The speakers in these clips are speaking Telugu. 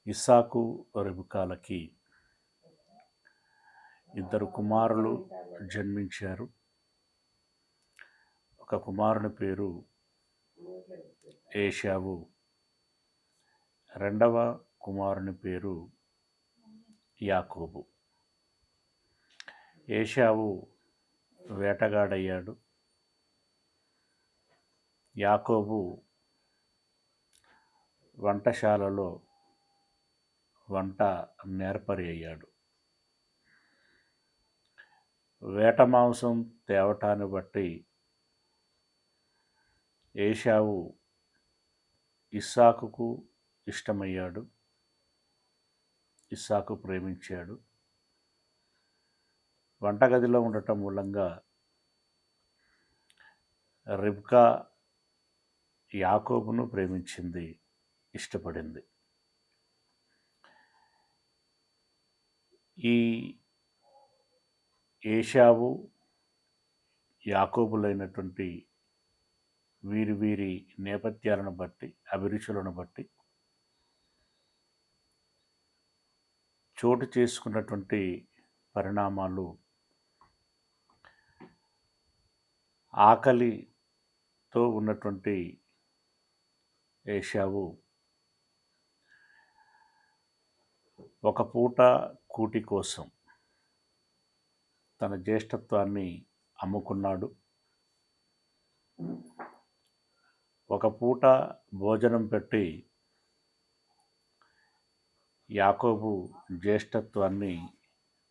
ఇస్సాకు రెబెకాలకి ఇద్దరు కుమారులు జన్మించారు. ఒక కుమారుని పేరు ఏశావు, రెండవ కుమారుని పేరు యాకోబు. ఏశావు వేటగాడయ్యాడు, యాకోబు వంటశాలలో వంట నేర్పరి అయ్యాడు. వేట మాంసం తేవటాన్ని బట్టి ఏశావు ఇస్సాకుకు ఇష్టమయ్యాడు, ఇస్సాకు ప్రేమించాడు. వంటగదిలో ఉండటం మూలంగా రిబ్కా యాకోబును ప్రేమించింది, ఇష్టపడింది. ఈ ఏశావు యాకోబులైనటువంటి వీరి నేపథ్యాలను బట్టి, అభిరుచులను బట్టి చోటు చేసుకున్నటువంటి పరిణామాలు ఆకలితో ఉన్నటువంటి ఏశావు ఒక పూట కూటి కోసం తన జ్యేష్ఠత్వాన్ని అమ్ముకున్నాడు. ఒక పూట భోజనం పెట్టి యాకోబు జ్యేష్ఠత్వాన్ని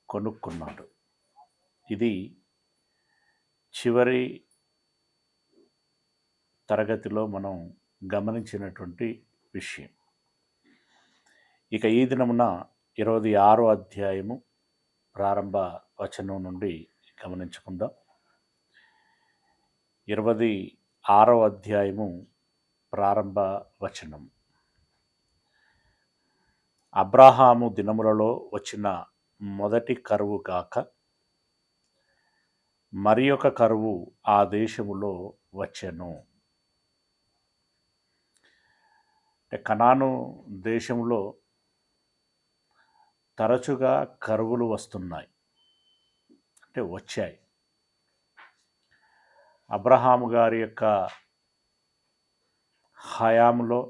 కొనుక్కున్నాడు. ఇది చివరి తరగతిలో మనం గమనించినటువంటి విషయం. ఇక ఈ దినమున 26వ అధ్యాయము ప్రారంభ వచనం నుండి గమనించుకుందాం. 26వ అధ్యాయము ప్రారంభ వచనం. అబ్రాహాము దినములలో వచ్చిన మొదటి కరువు కాక మరి ఒక కరువు ఆ దేశములో వచ్చెను. కనాను దేశంలో తరచుగా కరువులు వస్తున్నాయి, వచ్చాయి. అబ్రహాము గారి యొక్క హయాంలో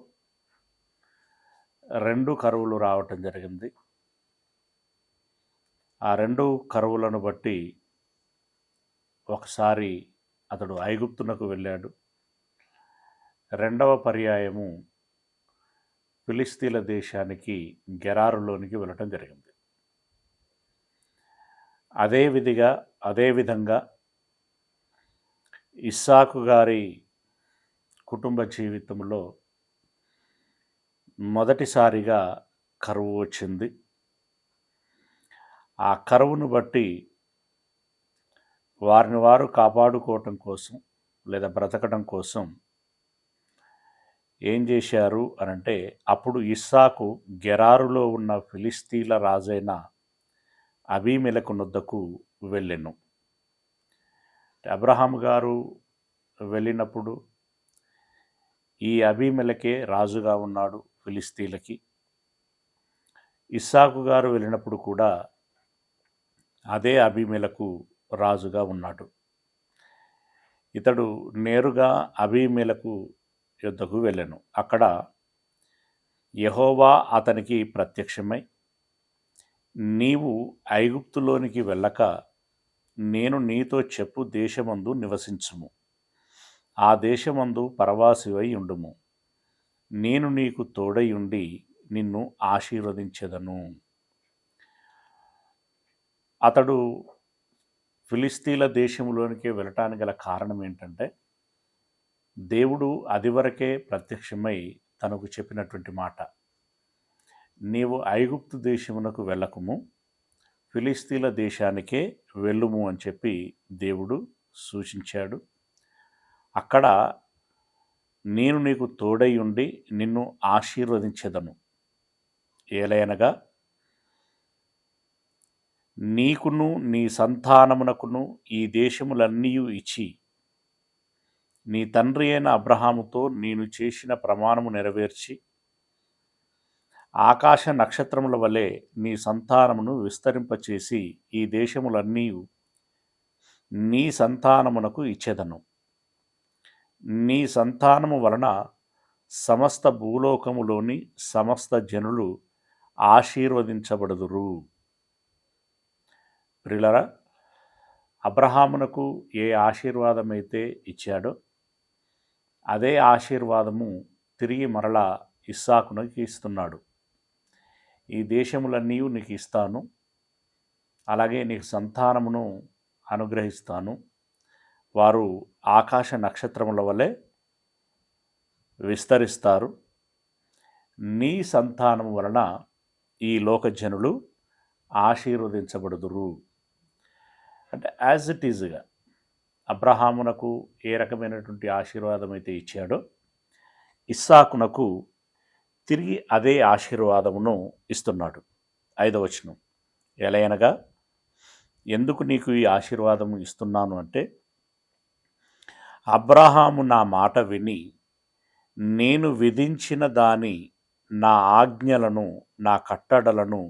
2 కరువులు రావటం జరిగింది. ఆ 2 కరువులను బట్టి ఒకసారి అతడు ఐగుప్తునకు వెళ్ళాడు, రెండవ పర్యాయము ఫిలిస్తీన్ల దేశానికి గెరారులోనికి వెళ్ళటం జరిగింది. అదేవిధంగా ఇస్సాకు గారి కుటుంబ జీవితంలో మొదటిసారిగా కరువు వచ్చింది. ఆ కరువును బట్టి వారిని వారు కాపాడుకోవటం కోసం లేదా బ్రతకడం కోసం ఏం చేశారు అనంటే, అప్పుడు ఇస్సాకు గెరారులో ఉన్న ఫిలిస్తీన్ల రాజైన అబీమెలెకు నొద్దకు వెళ్ళెను. అబ్రహాము గారు వెళ్ళినప్పుడు ఈ అబీమెలెకే రాజుగా ఉన్నాడు ఫిలిస్తీన్లకి. ఇస్సాకు గారు వెళ్ళినప్పుడు కూడా అదే అబీమెలెకు రాజుగా ఉన్నాడు. ఇతడు నేరుగా అబీమెలెకు యుద్ధకు వెళ్ళెను. అక్కడ యెహోవా అతనికి ప్రత్యక్షమై, నీవు ఐగుప్తులోనికి వెళ్ళక నేను నీతో చెప్పు దేశమందు నివసించుము, ఆ దేశమందు పరవాసివై ఉండుము, నేను నీకు తోడై ఉండి నిన్ను ఆశీర్వదించెదను. అతడు ఫిలిస్తీన్ల దేశంలోనికి వెళ్ళటానికి గల కారణం ఏంటంటే, దేవుడు అదివరకే ప్రత్యక్షమై తనకు చెప్పినటువంటి మాట, నీవు ఐగుప్తు దేశమునకు వెళ్ళకుము, ఫిలిస్తీన్ల దేశానికే వెళ్ళుము అని చెప్పి దేవుడు సూచించాడు. అక్కడ నేను నీకు తోడై ఉండి నిన్ను ఆశీర్వదించెదను, ఏలయనగా నీకును నీ సంతానమునకును ఈ దేశములన్నీ ఇచ్చి నీ తండ్రి అయిన అబ్రహాముతో నేను చేసిన ప్రమాణము నెరవేర్చి ఆకాశ నక్షత్రముల వలె నీ సంతానమును విస్తరింపచేసి ఈ దేశములన్నీ నీ సంతానమునకు ఇచ్చేదను. నీ సంతానము వలన సమస్త భూలోకములోని సమస్త జనులు ఆశీర్వదించబడుదురు. ప్రియులారా, అబ్రహామునకు ఏ ఆశీర్వాదమైతే ఇచ్చాడో అదే ఆశీర్వాదము తిరిగి మరలా ఇస్సాకునకు ఇస్తున్నాడు. ఈ దేశములన్నీ నీకు ఇస్తాను, అలాగే నీకు సంతానమును అనుగ్రహిస్తాను, వారు ఆకాశ నక్షత్రముల వలె విస్తరిస్తారు, నీ సంతానము వలన ఈ లోక జనులు ఆశీర్వదించబడుదురు. అంటే యాజ్ ఇట్ ఈజ్గా అబ్రహామునకు ఏ రకమైనటువంటి ఆశీర్వాదం అయితే ఇచ్చాడో ఇస్సాకునకు తిరిగి అదే ఆశీర్వాదమును ఇస్తున్నాడు. 5వ వచనం, ఎలయనగా ఎందుకు నీకు ఈ ఆశీర్వాదము ఇస్తున్నాను అంటే, అబ్రహాము నా మాట విని నేను విధించిన దాని నా ఆజ్ఞలను, నా కట్టడలను,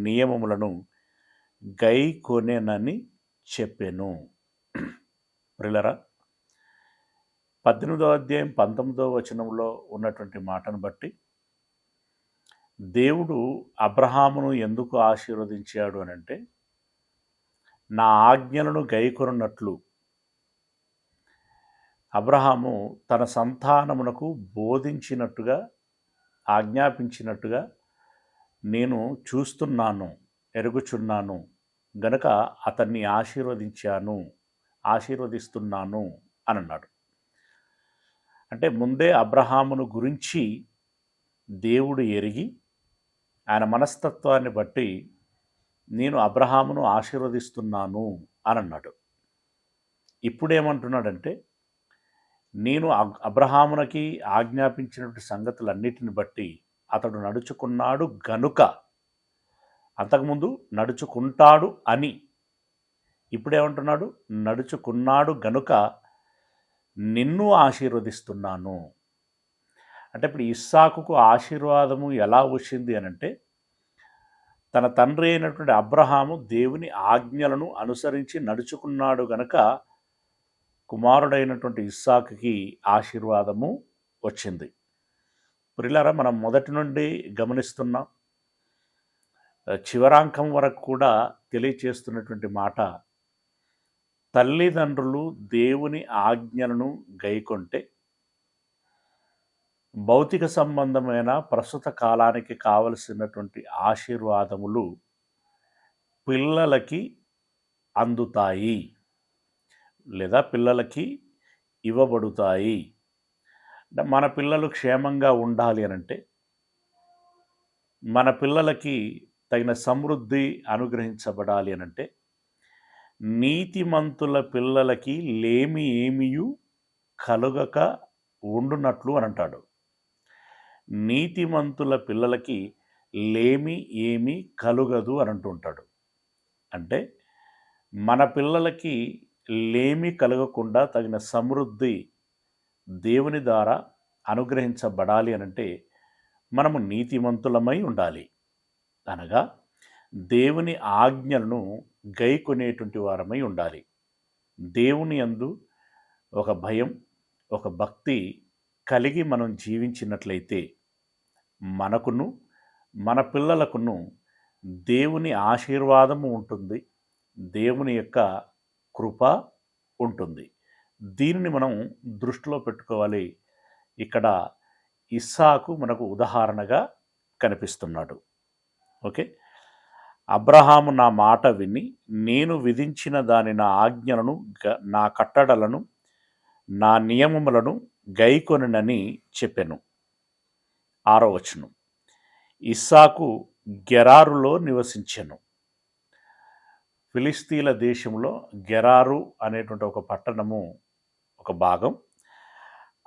నియమములను గైకొనెనని చెప్పెను. ప్రియులారా, 18వ అధ్యాయం 19వ వచనంలో ఉన్నటువంటి మాటను బట్టి దేవుడు అబ్రహామును ఎందుకు ఆశీర్వదించాడు అని అంటే, నా ఆజ్ఞలను గైకొనున్నట్లు అబ్రహాము తన సంతానమునకు బోధించినట్టుగా, ఆజ్ఞాపించినట్టుగా నేను చూస్తున్నాను, ఎరుగుచున్నాను గనుక అతన్ని ఆశీర్వదిస్తున్నాను అని అన్నాడు. అంటే ముందే అబ్రహామును గురించి దేవుడు ఎరిగి ఆయన మనస్తత్వాన్ని బట్టి నేను అబ్రహామును ఆశీర్వదిస్తున్నాను అని అన్నాడు. ఇప్పుడేమంటున్నాడంటే, నేను అబ్రహామునకి ఆజ్ఞాపించినటువంటి సంగతులన్నిటిని బట్టి అతడు నడుచుకున్నాడు గనుక, అంతకుముందు నడుచుకుంటాడు అని, ఇప్పుడేమంటున్నాడు, నడుచుకున్నాడు గనుక నిన్ను ఆశీర్వదిస్తున్నాను. అంటే ఇప్పుడు ఇస్సాకుకు ఆశీర్వాదము ఎలా వచ్చింది అనంటే, తన తండ్రి అయినటువంటి అబ్రహాము దేవుని ఆజ్ఞలను అనుసరించి నడుచుకున్నాడు గనక కుమారుడైనటువంటి ఇస్సాకుకి ఆశీర్వాదము వచ్చింది. ప్రియులారా, మనం మొదటి నుండి గమనిస్తున్నాం, చివరాంకం వరకు కూడా తెలియచేస్తున్నటువంటి మాట, తల్లిదండ్రులు దేవుని ఆజ్ఞలను గైకొంటే భౌతిక సంబంధమైన ప్రస్తుత కాలానికి కావలసినటువంటి ఆశీర్వాదములు పిల్లలకి అందుతాయి లేదా పిల్లలకి ఇవ్వబడుతాయి. మన పిల్లలు క్షేమంగా ఉండాలి అనంటే, మన పిల్లలకి తగిన సమృద్ధి అనుగ్రహించబడాలి అనంటే, నీతిమంతుల పిల్లలకి లేమి ఏమియు కలుగక ఉండునట్లు అని అంటాడు. నీతిమంతుల పిల్లలకి లేమి ఏమీ కలుగదు అని అంటుంటాడు. అంటే మన పిల్లలకి లేమి కలగకుండా తగిన సమృద్ధి దేవుని ద్వారా అనుగ్రహించబడాలి అనంటే మనము నీతిమంతులమై ఉండాలి. అనగా దేవుని ఆజ్ఞలను గైకొనేటువంటి వారమై ఉండాలి. దేవుని యందు ఒక భయం, ఒక భక్తి కలిగి మనం జీవించినట్లయితే మనకును మన పిల్లలకును దేవుని ఆశీర్వాదము ఉంటుంది, దేవుని యొక్క కృప ఉంటుంది. దీనిని మనం దృష్టిలో పెట్టుకోవాలి. ఇక్కడ ఇస్సాకు మనకు ఉదాహరణగా కనిపిస్తున్నాడు. ఓకే, అబ్రహాము నా మాట విని నేను విధించిన దాని నా ఆజ్ఞలను, నా కట్టడలను, నా నియమములను గైకొనని చెప్పెను. 6వ వచనం, ఇస్సాకు గెరారులో నివసించెను. ఫిలిస్తీన్ల దేశంలో గెరారు అనేటువంటి ఒక పట్టణము, ఒక భాగం,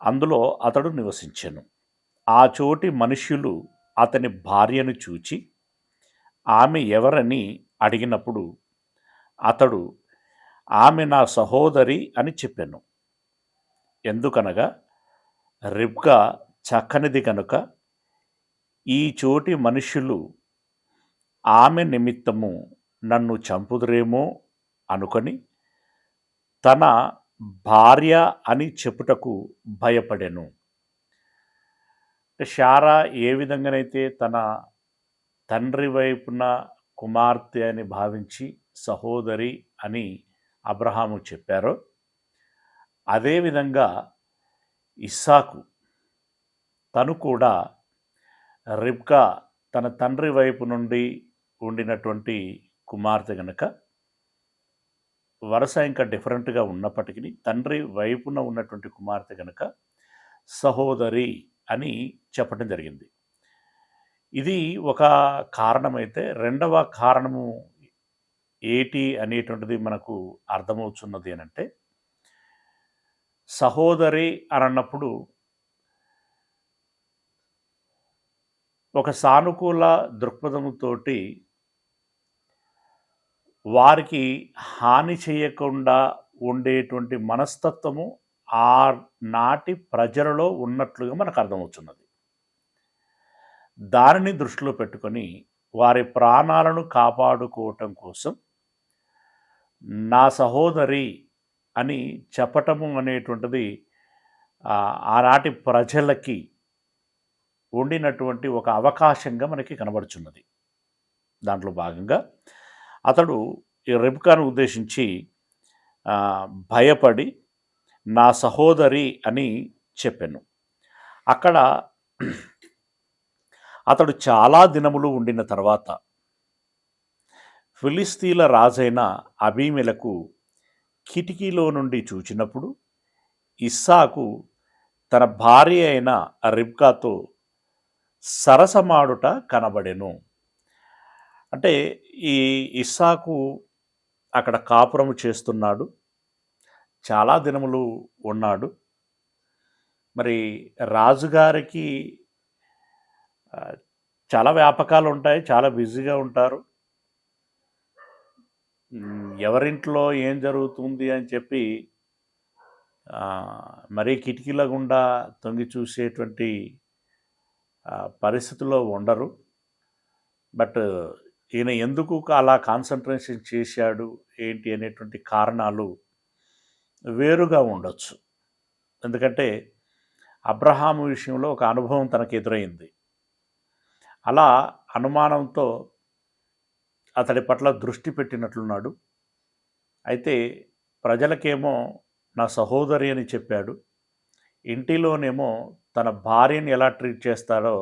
అందులో అతడు నివసించెను. ఆ చోటి మనుష్యులు అతని భార్యను చూచి ఆమె ఎవరని అడిగినప్పుడు అతడు ఆమె నా సహోదరి అని చెప్పెను. ఎందుకనగా రిబ్కా చక్కనిది కనుక ఈ చోటి మనుష్యులు ఆమె నిమిత్తము నన్ను చంపుదురేమో అనుకొని తన భార్య అని చెప్పుటకు భయపడెను. శారా ఏ విధంగానైతే తన తండ్రి వైపున కుమార్తె అని భావించి సహోదరి అని అబ్రహాము చెప్పారో, అదేవిధంగా ఇస్సాకు తను కూడా రిబ్కా తన తండ్రి వైపు నుండి ఉండినటువంటి కుమార్తె గనక వరుస ఇంకా డిఫరెంట్గా ఉన్నప్పటికీ తండ్రి వైపున ఉన్నటువంటి కుమార్తె గనక సహోదరి అని చెప్పడం జరిగింది. ఇది ఒక కారణమైతే, రెండవ కారణము ఏటి అనేటువంటిది మనకు అర్థమవుతున్నది అని అంటే, సహోదరి అని అన్నప్పుడు ఒక సానుకూల దృక్పథముతోటి వారికి హాని చేయకుండా ఉండేటువంటి మనస్తత్వము ఆ నాటి ప్రజలలో ఉన్నట్లుగా మనకు అర్థమవుతున్నది. దానిని దృష్టిలో పెట్టుకొని వారి ప్రాణాలను కాపాడుకోవటం కోసం నా సహోదరి అని చెప్పటము అనేటువంటిది ఆనాటి ప్రజలకి ఉండినటువంటి ఒక అవకాశంగా మనకి కనబడుచున్నది. దాంట్లో భాగంగా అతడు ఈ రెబ్కాను ఉద్దేశించి భయపడి నా సహోదరి అని చెప్పాను. అక్కడ అతడు చాలా దినములు ఉండిన తర్వాత ఫిలిస్తీన్ల రాజైన అబీమెలకు కిటికీలో నుండి చూచినప్పుడు ఇస్సాకు తన భార్య అయిన రిబ్కాతో సరసమాడుట కనబడెను. అంటే ఈ ఇస్సాకు అక్కడ కాపురము చేస్తున్నాడు, చాలా దినములు ఉన్నాడు. మరి రాజుగారికి చాలా వ్యాపకాలు ఉంటాయి, చాలా బిజీగా ఉంటారు. ఎవరింట్లో ఏం జరుగుతుంది అని చెప్పి మరీ కిటికీల గుండా తొంగి చూసేటువంటి పరిస్థితుల్లో ఉండరు. బట్ ఈయన ఎందుకు అలా కాన్సన్ట్రేషన్ చేశాడు ఏంటి అనేటువంటి కారణాలు వేరుగా ఉండొచ్చు. ఎందుకంటే అబ్రహాము విషయంలో ఒక అనుభవం తనకు ఎదురైంది. అలా అనుమానంతో అతడి పట్ల దృష్టి పెట్టినట్లున్నాడు. అయితే ప్రజలకేమో నా సహోదరి అని చెప్పాడు, ఇంటిలోనేమో తన భార్యని ఎలా ట్రీట్ చేస్తాడో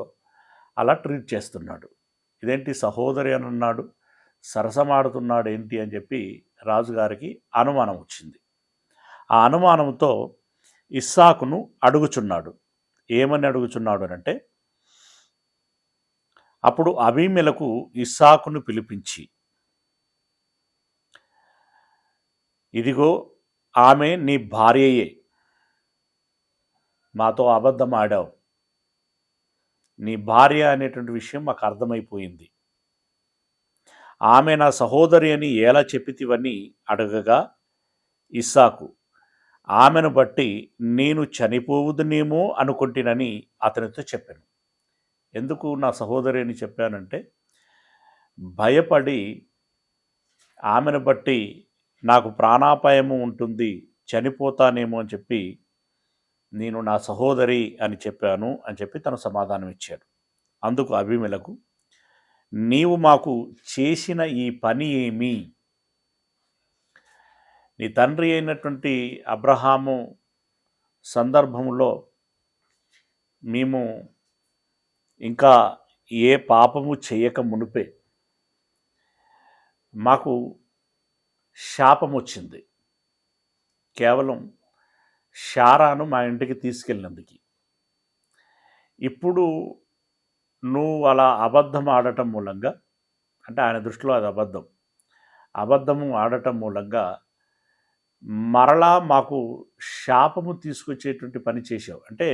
అలా ట్రీట్ చేస్తున్నాడు. ఇదేంటి సహోదరి అని అన్నాడు, సరసమాడుతున్నాడు ఏంటి అని చెప్పి రాజుగారికి అనుమానం వచ్చింది. ఆ అనుమానంతో ఇస్సాకును అడుగుచున్నాడు. ఏమని అడుగుచున్నాడు అంటే, అప్పుడు అబీమెలకు ఇస్సాకును పిలిపించి, ఇదిగో ఆమె నీ భార్యయే, మాతో అబద్ధం ఆడావు, నీ భార్య అనేటువంటి విషయం మాకు అర్థమైపోయింది, ఆమె నా సహోదరి అని ఎలా చెప్పితివని అడగగా ఇస్సాకు ఆమెను బట్టి నేను చనిపోవుదునేమో అనుకుంటునని అతనితో చెప్పాను. ఎందుకు నా సహోదరి అని చెప్పానంటే, భయపడి ఆమెను బట్టి నాకు ప్రాణాపాయము ఉంటుంది, చనిపోతానేమో అని చెప్పి నేను నా సహోదరి అని చెప్పాను అని చెప్పి తను సమాధానం ఇచ్చాడు. అందుకు అబీమెలకు, నీవు మాకు చేసిన ఈ పని ఏమి? నీ తండ్రి అయినటువంటి అబ్రహాము సందర్భంలో మేము ఇంకా ఏ పాపము చేయక మునిపే మాకు శాపం వచ్చింది, కేవలం శారాను మా ఇంటికి తీసుకెళ్ళినందుకు. ఇప్పుడు నువ్వు అలా అబద్ధం ఆడటం మూలంగా, అంటే ఆయన దృష్టిలో అది అబద్ధము ఆడటం మూలంగా మరలా మాకు శాపము తీసుకొచ్చేటువంటి పని చేసావు. అంటే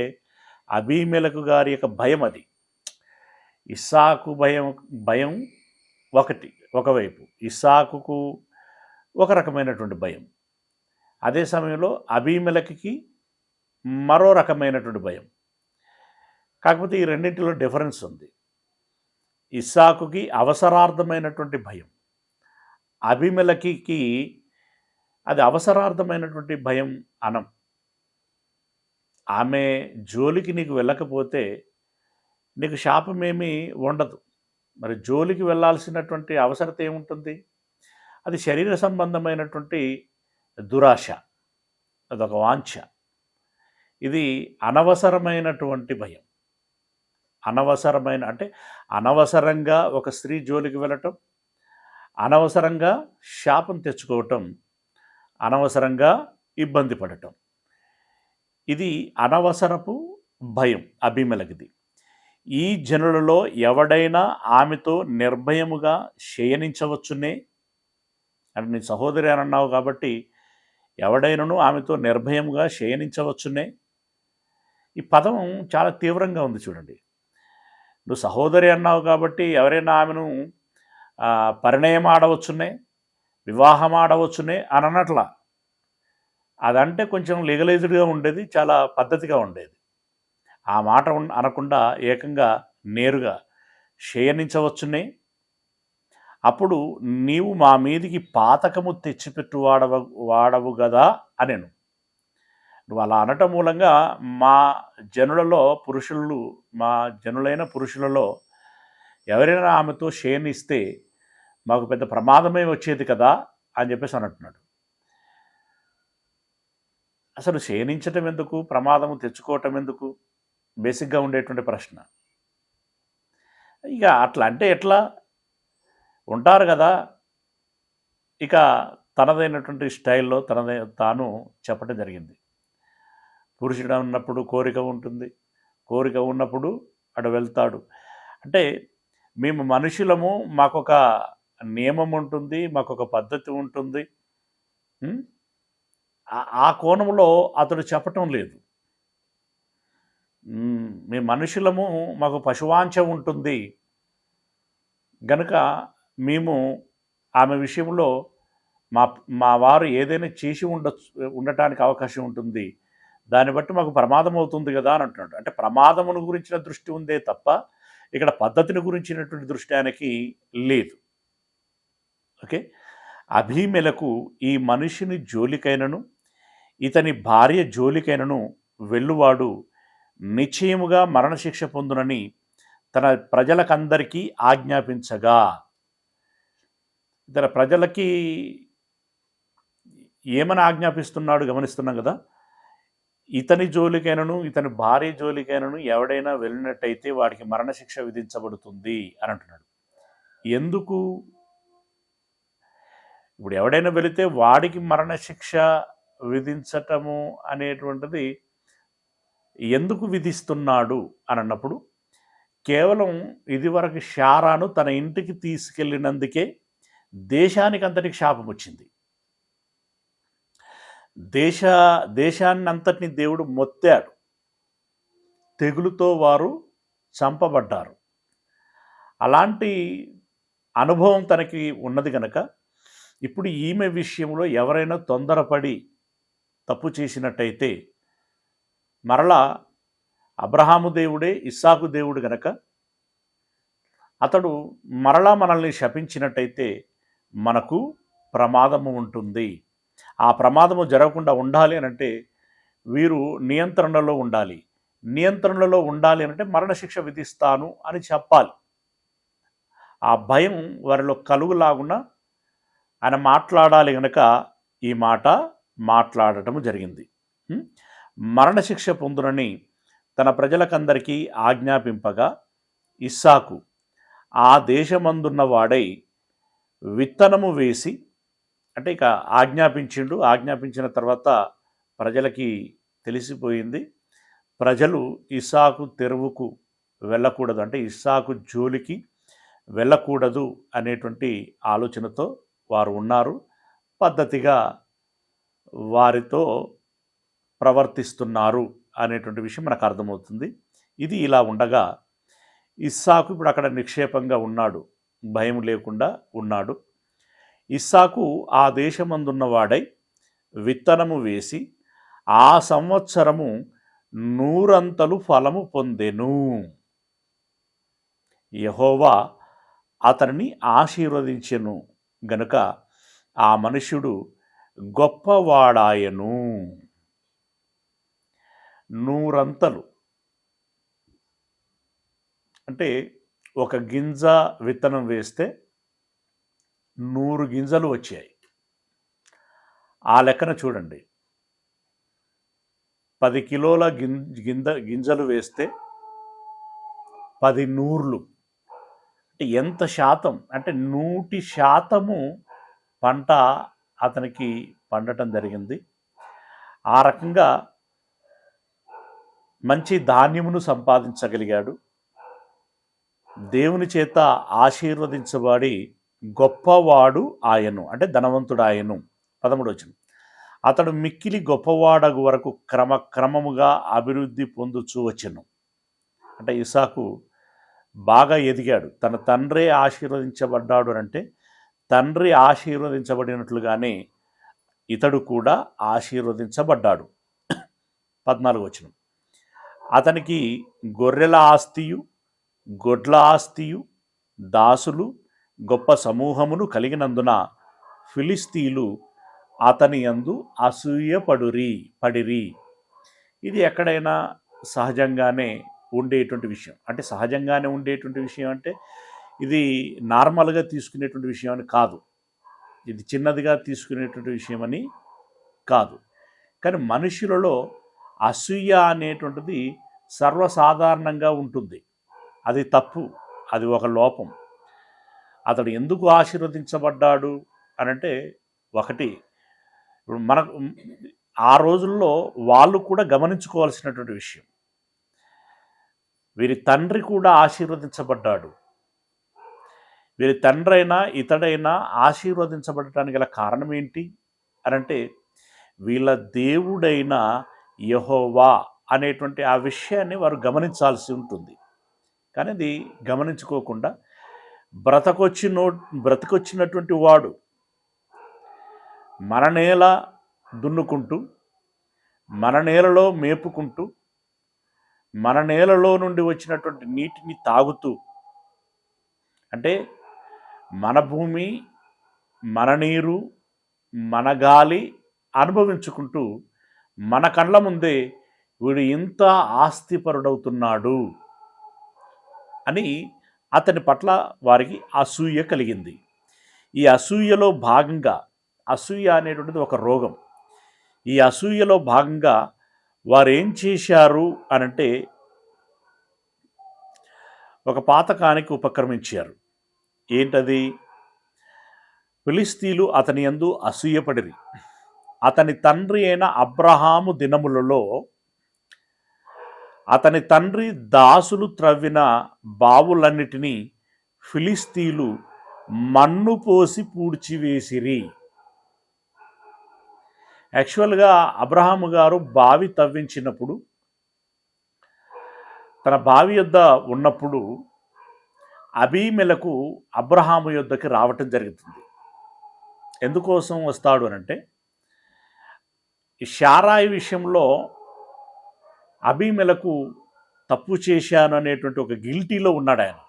అబీమెలకు గారి యొక్క భయం అది. ఇస్సాకు భయం ఒకవైపు, ఇస్సాకుకు ఒక రకమైనటువంటి భయం, అదే సమయంలో అబీమెలకి మరో రకమైనటువంటి భయం. కాకపోతే ఈ రెండింటిలో డిఫరెన్స్ ఉంది. ఇస్సాకుకి అవసరార్థమైనటువంటి భయం, అబీమెలెకుకి అది అవసరార్థమైనటువంటి భయం అనం. ఆమె జోలికి నీకు వెళ్ళకపోతే నీకు శాపమేమీ ఉండదు. మరి జోలికి వెళ్ళాల్సినటువంటి అవసరత ఏముంటుంది? అది శరీర సంబంధమైనటువంటి దురాశ, అదొక వాంఛ. ఇది అనవసరమైనటువంటి భయం. అనవసరమైన అంటే అనవసరంగా ఒక స్త్రీ జోలికి వెళ్ళటం, అనవసరంగా శాపం తెచ్చుకోవటం, అనవసరంగా ఇబ్బంది పడటం. ఇది అనవసరపు భయం అబీమెలెకుది. ఈ జనులలో ఎవడైనా ఆమెతో నిర్భయముగా శయనించవచ్చునే అంటే నీ సహోదరి అని అన్నావు కాబట్టి ఎవడైనాను ఆమెతో నిర్భయముగా శయనించవచ్చునే. ఈ పదం చాలా తీవ్రంగా ఉంది చూడండి. నువ్వు సహోదరి అన్నావు కాబట్టి ఎవరైనా ఆమెను పరిణయం ఆడవచ్చునే, వివాహం ఆడవచ్చునే అని అన్నట్లా. అదంటే కొంచెం లీగలైజ్డ్గా ఉండేది, చాలా పద్ధతిగా ఉండేది. ఆ మాట అనకుండా ఏకంగా నేరుగా శయనించవచ్చునే. అప్పుడు నీవు మా మీదికి పాతకము తెచ్చిపెట్టు వాడవు గదా అనెను. నువ్వు అలా అనటం మూలంగా మా జనులైన పురుషులలో ఎవరైనా ఆమెతో శయనిస్తే మాకు పెద్ద ప్రమాదమే వచ్చేది కదా అని చెప్పేసి అంటున్నాడు. అసలు శయనించటం ఎందుకు, ప్రమాదము తెచ్చుకోవటం ఎందుకు? బేసిక్గా ఉండేటువంటి ప్రశ్న. ఇక అట్లా అంటే ఎట్లా ఉంటారు కదా. ఇక తనదైనటువంటి స్టైల్లో తాను చెప్పడం జరిగింది. పురుషుడు ఉన్నప్పుడు కోరిక ఉంటుంది, కోరిక ఉన్నప్పుడు అటు వెళ్తాడు. అంటే మేము మనుషులము, మాకొక నియమం ఉంటుంది, మాకొక పద్ధతి ఉంటుంది. ఆ కోణంలో అతడు చెప్పటం లేదు. మేము మనుషులము, మాకు పశువాంఛ ఉంటుంది గనుక మేము ఆమె విషయంలో మా వారు ఏదైనా చేసి ఉండటానికి అవకాశం ఉంటుంది, దాన్ని బట్టి మాకు ప్రమాదం అవుతుంది కదా అని అంటున్నాడు. అంటే ప్రమాదమును గురించిన దృష్టి ఉందే తప్ప ఇక్కడ పద్ధతిని గురించినటువంటి దృష్టి ఆయనకి లేదు. ఓకే. అబీమెలెకు ఈ మనిషిని జోలికైనను ఇతని భార్య జోలికైనను వెళ్ళువాడు నిశ్చయముగా మరణశిక్ష పొందునని తన ప్రజలకందరికీ ఆజ్ఞాపించగా, ఇతర ప్రజలకి ఏమని ఆజ్ఞాపిస్తున్నాడు గమనిస్తున్నాం కదా. ఇతని జోలికైనను ఇతని భార్య జోలికైనను ఎవడైనా వెళ్ళినట్టయితే వాడికి మరణశిక్ష విధించబడుతుంది అని అంటున్నాడు. ఎందుకు? ఇప్పుడు ఎవడైనా వెళితే వాడికి మరణశిక్ష విధించటము అనేటువంటిది ఎందుకు విధిస్తున్నాడు అని అన్నప్పుడు, కేవలం ఇదివరకు శారాను తన ఇంటికి తీసుకెళ్ళినందుకే దేశానికి అంతటికి శాపం వచ్చింది. దేశాన్ని అంతటిని దేవుడు మొత్తాడు, తెగులుతో వారు చంపబడ్డారు. అలాంటి అనుభవం తనకి ఉన్నది కనుక ఇప్పుడు ఈమె విషయంలో ఎవరైనా తొందరపడి తప్పు చేసినట్టయితే, మరలా అబ్రహాము దేవుడే ఇస్సాకు దేవుడు గనక అతడు మరలా మనల్ని శపించినట్టయితే మనకు ప్రమాదము ఉంటుంది. ఆ ప్రమాదము జరగకుండా ఉండాలి అని అంటే వీరు నియంత్రణలో ఉండాలి. నియంత్రణలో ఉండాలి అంటే మరణశిక్ష విధిస్తాను అని చెప్పాలి. ఆ భయం వారిలో కలుగులాగున్నా ఆయన మాట్లాడాలి గనక ఈ మాట మాట్లాడటము జరిగింది. మరణశిక్ష పొందునని తన ప్రజలకందరికీ ఆజ్ఞాపింపగా ఇస్సాకు ఆ దేశమందున్న వాడై విత్తనము వేసి, అంటే ఇక ఆజ్ఞాపించిన తర్వాత ప్రజలకి తెలిసిపోయింది, ప్రజలు ఇస్సాకు తెరువుకు వెళ్ళకూడదు, అంటే ఇస్సాకు జోలికి వెళ్ళకూడదు అనేటువంటి ఆలోచనతో వారు ఉన్నారు. పద్ధతిగా వారితో ప్రవర్తిస్తున్నారు అనేటువంటి విషయం మనకు అర్థమవుతుంది. ఇది ఇలా ఉండగా ఇస్సాకు ఇప్పుడు అక్కడ నిక్షేపంగా ఉన్నాడు, భయం లేకుండా ఉన్నాడు. ఇస్సాకు ఆ దేశమందున్నవాడై విత్తనము వేసి ఆ సంవత్సరము 100 అంతలు ఫలము పొందెను. యెహోవా అతనిని ఆశీర్వదించెను గనుక ఆ మనుష్యుడు గొప్పవాడాయను. నూరంతలు అంటే ఒక గింజ విత్తనం వేస్తే 100 గింజలు వచ్చాయి. ఆ లెక్కన చూడండి, 10 కిలోల గింజలు వేస్తే 10 నూర్లు అంటే ఎంత శాతం అంటే 100% పంట అతనికి పండటం జరిగింది. ఆ రకంగా మంచి ధాన్యమును సంపాదించగలిగాడు. దేవుని చేత ఆశీర్వదించబడి గొప్పవాడు ఆయను అంటే ధనవంతుడు ఆయను. 13వ వచనం, అతడు మిక్కిలి గొప్పవాడగు వరకు క్రమముగా అభివృద్ధి పొందుచూ వచ్చెను. అంటే ఇసాకు బాగా ఎదిగాడు. తన తండ్రి ఆశీర్వదించబడ్డాడు అంటే తండ్రి ఆశీర్వదించబడినట్లుగానే ఇతడు కూడా ఆశీర్వదించబడ్డాడు. 14వ వచనం, అతనికి గొర్రెల ఆస్తియు గొడ్ల ఆస్తియు దాసులు గొప్ప సమూహమును కలిగినందున ఫిలిస్తీయులు అతని యందు పడిరి. ఇది ఎక్కడైనా సహజంగానే ఉండేటువంటి విషయం. అంటే సహజంగానే ఉండేటువంటి విషయం అంటే ఇది నార్మల్గా తీసుకునేటువంటి విషయం అని కాదు, ఇది చిన్నదిగా తీసుకునేటువంటి విషయం అని కాదు. కానీ మనుషులలో అసూయ అనేటువంటిది సర్వసాధారణంగా ఉంటుంది. అది తప్పు, అది ఒక లోపం. అతడు ఎందుకు ఆశీర్వదించబడ్డాడు అనంటే, ఒకటి ఇప్పుడు మనకు ఆ రోజుల్లో వాళ్ళు కూడా గమనించుకోవాల్సినటువంటి విషయం, వీరి తండ్రి కూడా ఆశీర్వదించబడ్డాడు. వీరి తండ్రి అయినా ఇతడైనా ఆశీర్వదించబడటానికి గల కారణం ఏంటి అనంటే, వీళ్ళ దేవుడైన యెహోవా అనేటువంటి ఆ విషయాన్ని వారు గమనించాల్సి ఉంటుంది. కానీ అది గమనించుకోకుండా బ్రతకొచ్చినటువంటి వాడు మన నేల దున్నుకుంటూ, మన నేలలో మేపుకుంటూ, మన నేలలో నుండి వచ్చినటువంటి నీటిని తాగుతూ, అంటే మన భూమి, మన నీరు, మన గాలి అనుభవించుకుంటూ మన కళ్ళ ముందే వీడు ఇంత ఆస్తిపరుడవుతున్నాడు అని అతని పట్ల వారికి అసూయ కలిగింది. ఈ అసూయలో భాగంగా, అసూయ అనేటువంటిది ఒక రోగం. ఈ అసూయలో భాగంగా వారు ఏం చేశారు అనంటే, ఒక పాతకానికి ఉపక్రమించారు. ఏంటది? ఫిలిస్తీయులు అతని యందు అసూయపడిరి. అతని తండ్రి అయిన అబ్రహాము దినములలో అతని తండ్రి దాసులు త్రవ్విన బావులన్నిటినీ ఫిలిస్తీయులు మన్ను పోసి పూడ్చివేసిరి. యాక్చువల్గా అబ్రహాము గారు బావి తవ్వించినప్పుడు, తన బావి యొద్ద ఉన్నప్పుడు అబీమెలకు అబ్రహాము యొద్దకి రావటం జరుగుతుంది. ఎందుకోసం వస్తాడు అనంటే, ఈ శారాయి విషయంలో అబీమెలకు తప్పు చేశాను అనేటువంటి ఒక గిల్టీలో ఉన్నాడు ఆయన.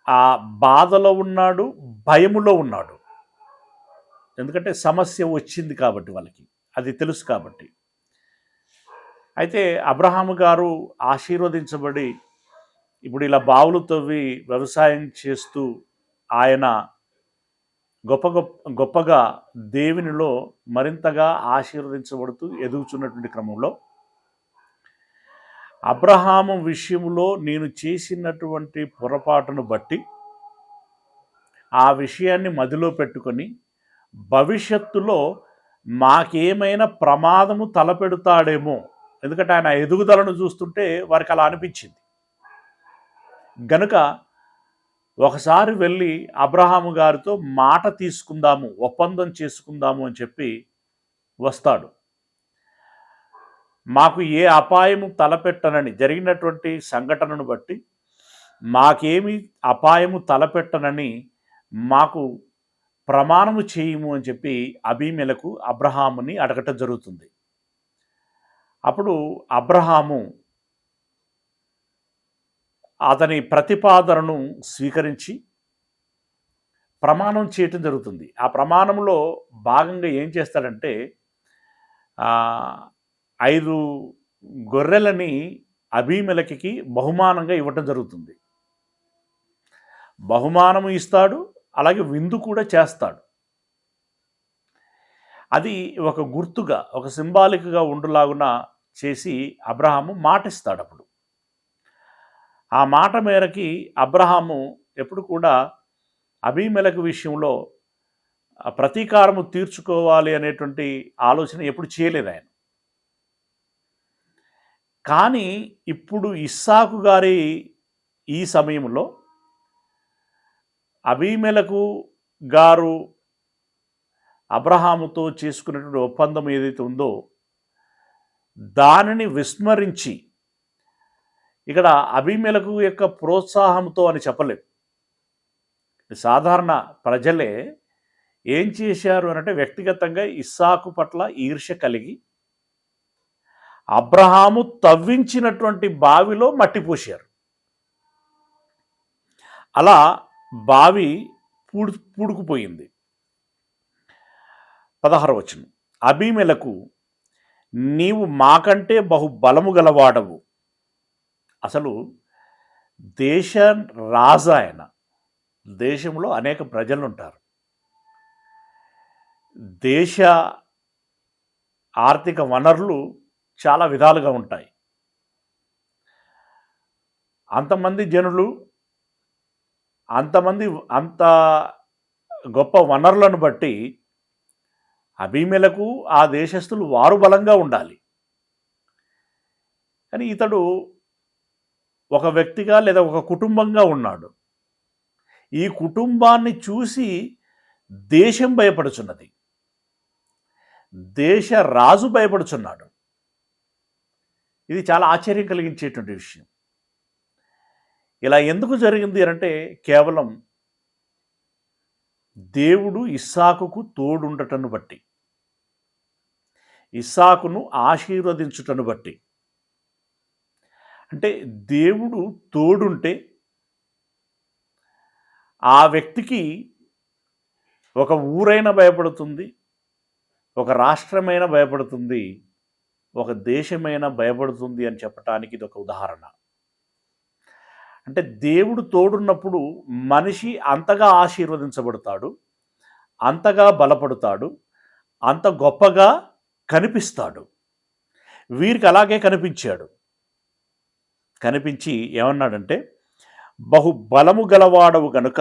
ఆ బాధలో ఉన్నాడు, భయములో ఉన్నాడు. ఎందుకంటే సమస్య వచ్చింది కాబట్టి, వాళ్ళకి అది తెలుసు కాబట్టి. అయితే అబ్రహాము గారు ఆశీర్వదించబడి ఇప్పుడు ఇలా బావులు తవ్వి వ్యవసాయం చేస్తూ ఆయన గొప్పగా దేవునిలో మరింతగా ఆశీర్వదించబడుతూ ఎదుగుతున్నటువంటి క్రమంలో, అబ్రహాము విషయంలో నేను చేసినటువంటి పొరపాటును బట్టి ఆ విషయాన్ని మదిలో పెట్టుకొని భవిష్యత్తులో మాకేమైనా ప్రమాదము తలపెడతాడేమో, ఎందుకంటే ఆయన ఎదుగుదలను చూస్తుంటే వారికి అలా అనిపించింది. గనుక ఒకసారి వెళ్ళి అబ్రహాము గారితో మాట తీసుకుందాము, ఒప్పందం చేసుకుందాము అని చెప్పి వస్తాడు. మాకు ఏ అపాయము తలపెట్టనని, జరిగినటువంటి సంఘటనను బట్టి మాకేమి అపాయము తలపెట్టనని మాకు ప్రమాణము చేయము అని చెప్పి అబీమెలకు అబ్రహాముని అడగటం జరుగుతుంది. అప్పుడు అబ్రహాము అతని ప్రతిపాదనను స్వీకరించి ప్రమాణం చేయటం జరుగుతుంది. ఆ ప్రమాణంలో భాగంగా ఏం చేస్తాడంటే 5 గొర్రెలని అబీమెలెకుకి బహుమానంగా ఇవ్వటం జరుగుతుంది. బహుమానం ఇస్తాడు, అలాగే విందు కూడా చేస్తాడు. అది ఒక గుర్తుగా, ఒక సింబాలిక్గా ఉండులాగున చేసి అబ్రహాము మాటిస్తాడు. అప్పుడు ఆ మాట మేరకి అబ్రహాము ఎప్పుడు కూడా అబీమెలెకు విషయంలో ప్రతీకారము తీర్చుకోవాలి అనేటువంటి ఆలోచన ఎప్పుడు చేయలేదు ఆయన. కానీ ఇప్పుడు ఇస్సాకు గారి ఈ సమయంలో అబీమెలెకు గారు అబ్రహాముతో చేసుకున్నటువంటి ఒప్పందం ఏదైతే ఉందో దానిని విస్మరించి, ఇక్కడ అబీమెలెకు యొక్క ప్రోత్సాహంతో అని చెప్పలేం, సాధారణ ప్రజలే ఏం చేశారు అనంటే వ్యక్తిగతంగా ఇస్సాకు పట్ల ఈర్ష్య కలిగి అబ్రహాము తవ్వించినటువంటి బావిలో మట్టి పోశారు. అలా బావి పూడుకుపోయింది. 16వ వచనం, అబీమెలెకు నీవు మాకంటే బహు బలము గలవాడవు. అసలు దేశ రాజు ఆయన. దేశంలో అనేక ప్రజలు ఉంటారు. దేశ ఆర్థిక వనరులు చాలా విధాలుగా ఉంటాయి. అంతమంది జనులు, అంత గొప్ప వనరులను బట్టి అబీమెలెకు ఆ దేశస్థులు వారు బలంగా ఉండాలి. కానీ ఇతడు ఒక వ్యక్తిగా లేదా ఒక కుటుంబంగా ఉన్నాడు. ఈ కుటుంబాన్ని చూసి దేశం భయపడుచున్నది, దేశ రాజు భయపడుచున్నాడు. ఇది చాలా ఆశ్చర్యం కలిగించేటువంటి విషయం. ఇలా ఎందుకు జరిగింది అంటే కేవలం దేవుడు ఇస్సాకుకు తోడుండటను బట్టి, ఇస్సాకును ఆశీర్వదించుటను బట్టి. అంటే దేవుడు తోడుంటే ఆ వ్యక్తికి ఒక ఊరైనా భయపడుతుంది, ఒక రాష్ట్రమైనా భయపడుతుంది, ఒక దేశమైనా భయపడుతుంది అని చెప్పటానికి ఇది ఒక ఉదాహరణ. అంటే దేవుడు తోడున్నప్పుడు మనిషి అంతగా ఆశీర్వదించబడతాడు, అంతగా బలపడతాడు, అంత గొప్పగా కనిపిస్తాడు. వీరికి అలాగే కనిపించాడు. కనిపించి ఏమన్నాడంటే, బహు బలము గలవాడవు గనుక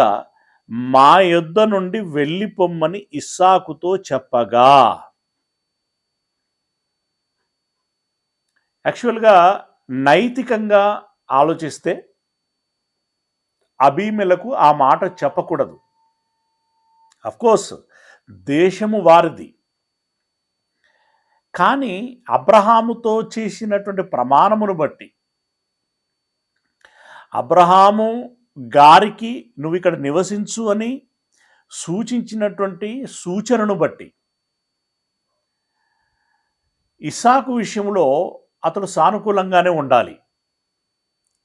మా యొద్ద నుండి వెళ్ళిపొమ్మని ఇస్సాకుతో చెప్పగా. యాక్చువల్గా నైతికంగా ఆలోచిస్తే అబీమెలెకు ఆ మాట చెప్పకూడదు. అఫ్కోర్స్ దేశము వారిది. కానీ అబ్రహాముతో చేసినటువంటి ప్రమాణమును బట్టి, అబ్రహాము గారికి నువ్వు ఇక్కడ నివసించు అని సూచించినటువంటి సూచనను బట్టి ఇస్సాకు విషయంలో అతడు సానుకూలంగానే ఉండాలి.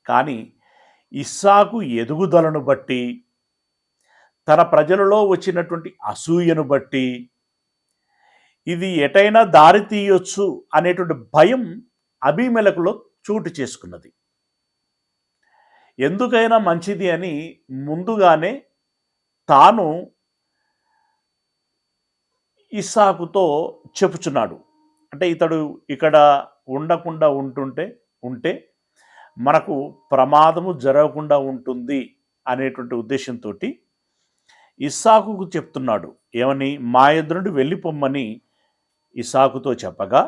కానీ ఇస్సాకు ఎదుగుదలను బట్టి, తన ప్రజలలో వచ్చినటువంటి అసూయను బట్టి, ఇది ఎటైనా దారి తీయొచ్చు అనేటువంటి భయం అబీమెలెకులో చోటు చేసుకున్నది. ఎందుకైనా మంచిది అని ముందుగానే తాను ఇస్సాకుతో చెప్పుచున్నాడు. అంటే ఇతడు ఇక్కడ ఉండకుండా ఉంటే మనకు ప్రమాదము జరగకుండా ఉంటుంది అనేటువంటి ఉద్దేశంతో ఇస్సాకుకు చెప్తున్నాడు. ఏమని? మా యొద్ద నుండి వెళ్ళిపోమ్మని ఇస్సాకుతో చెప్పగా,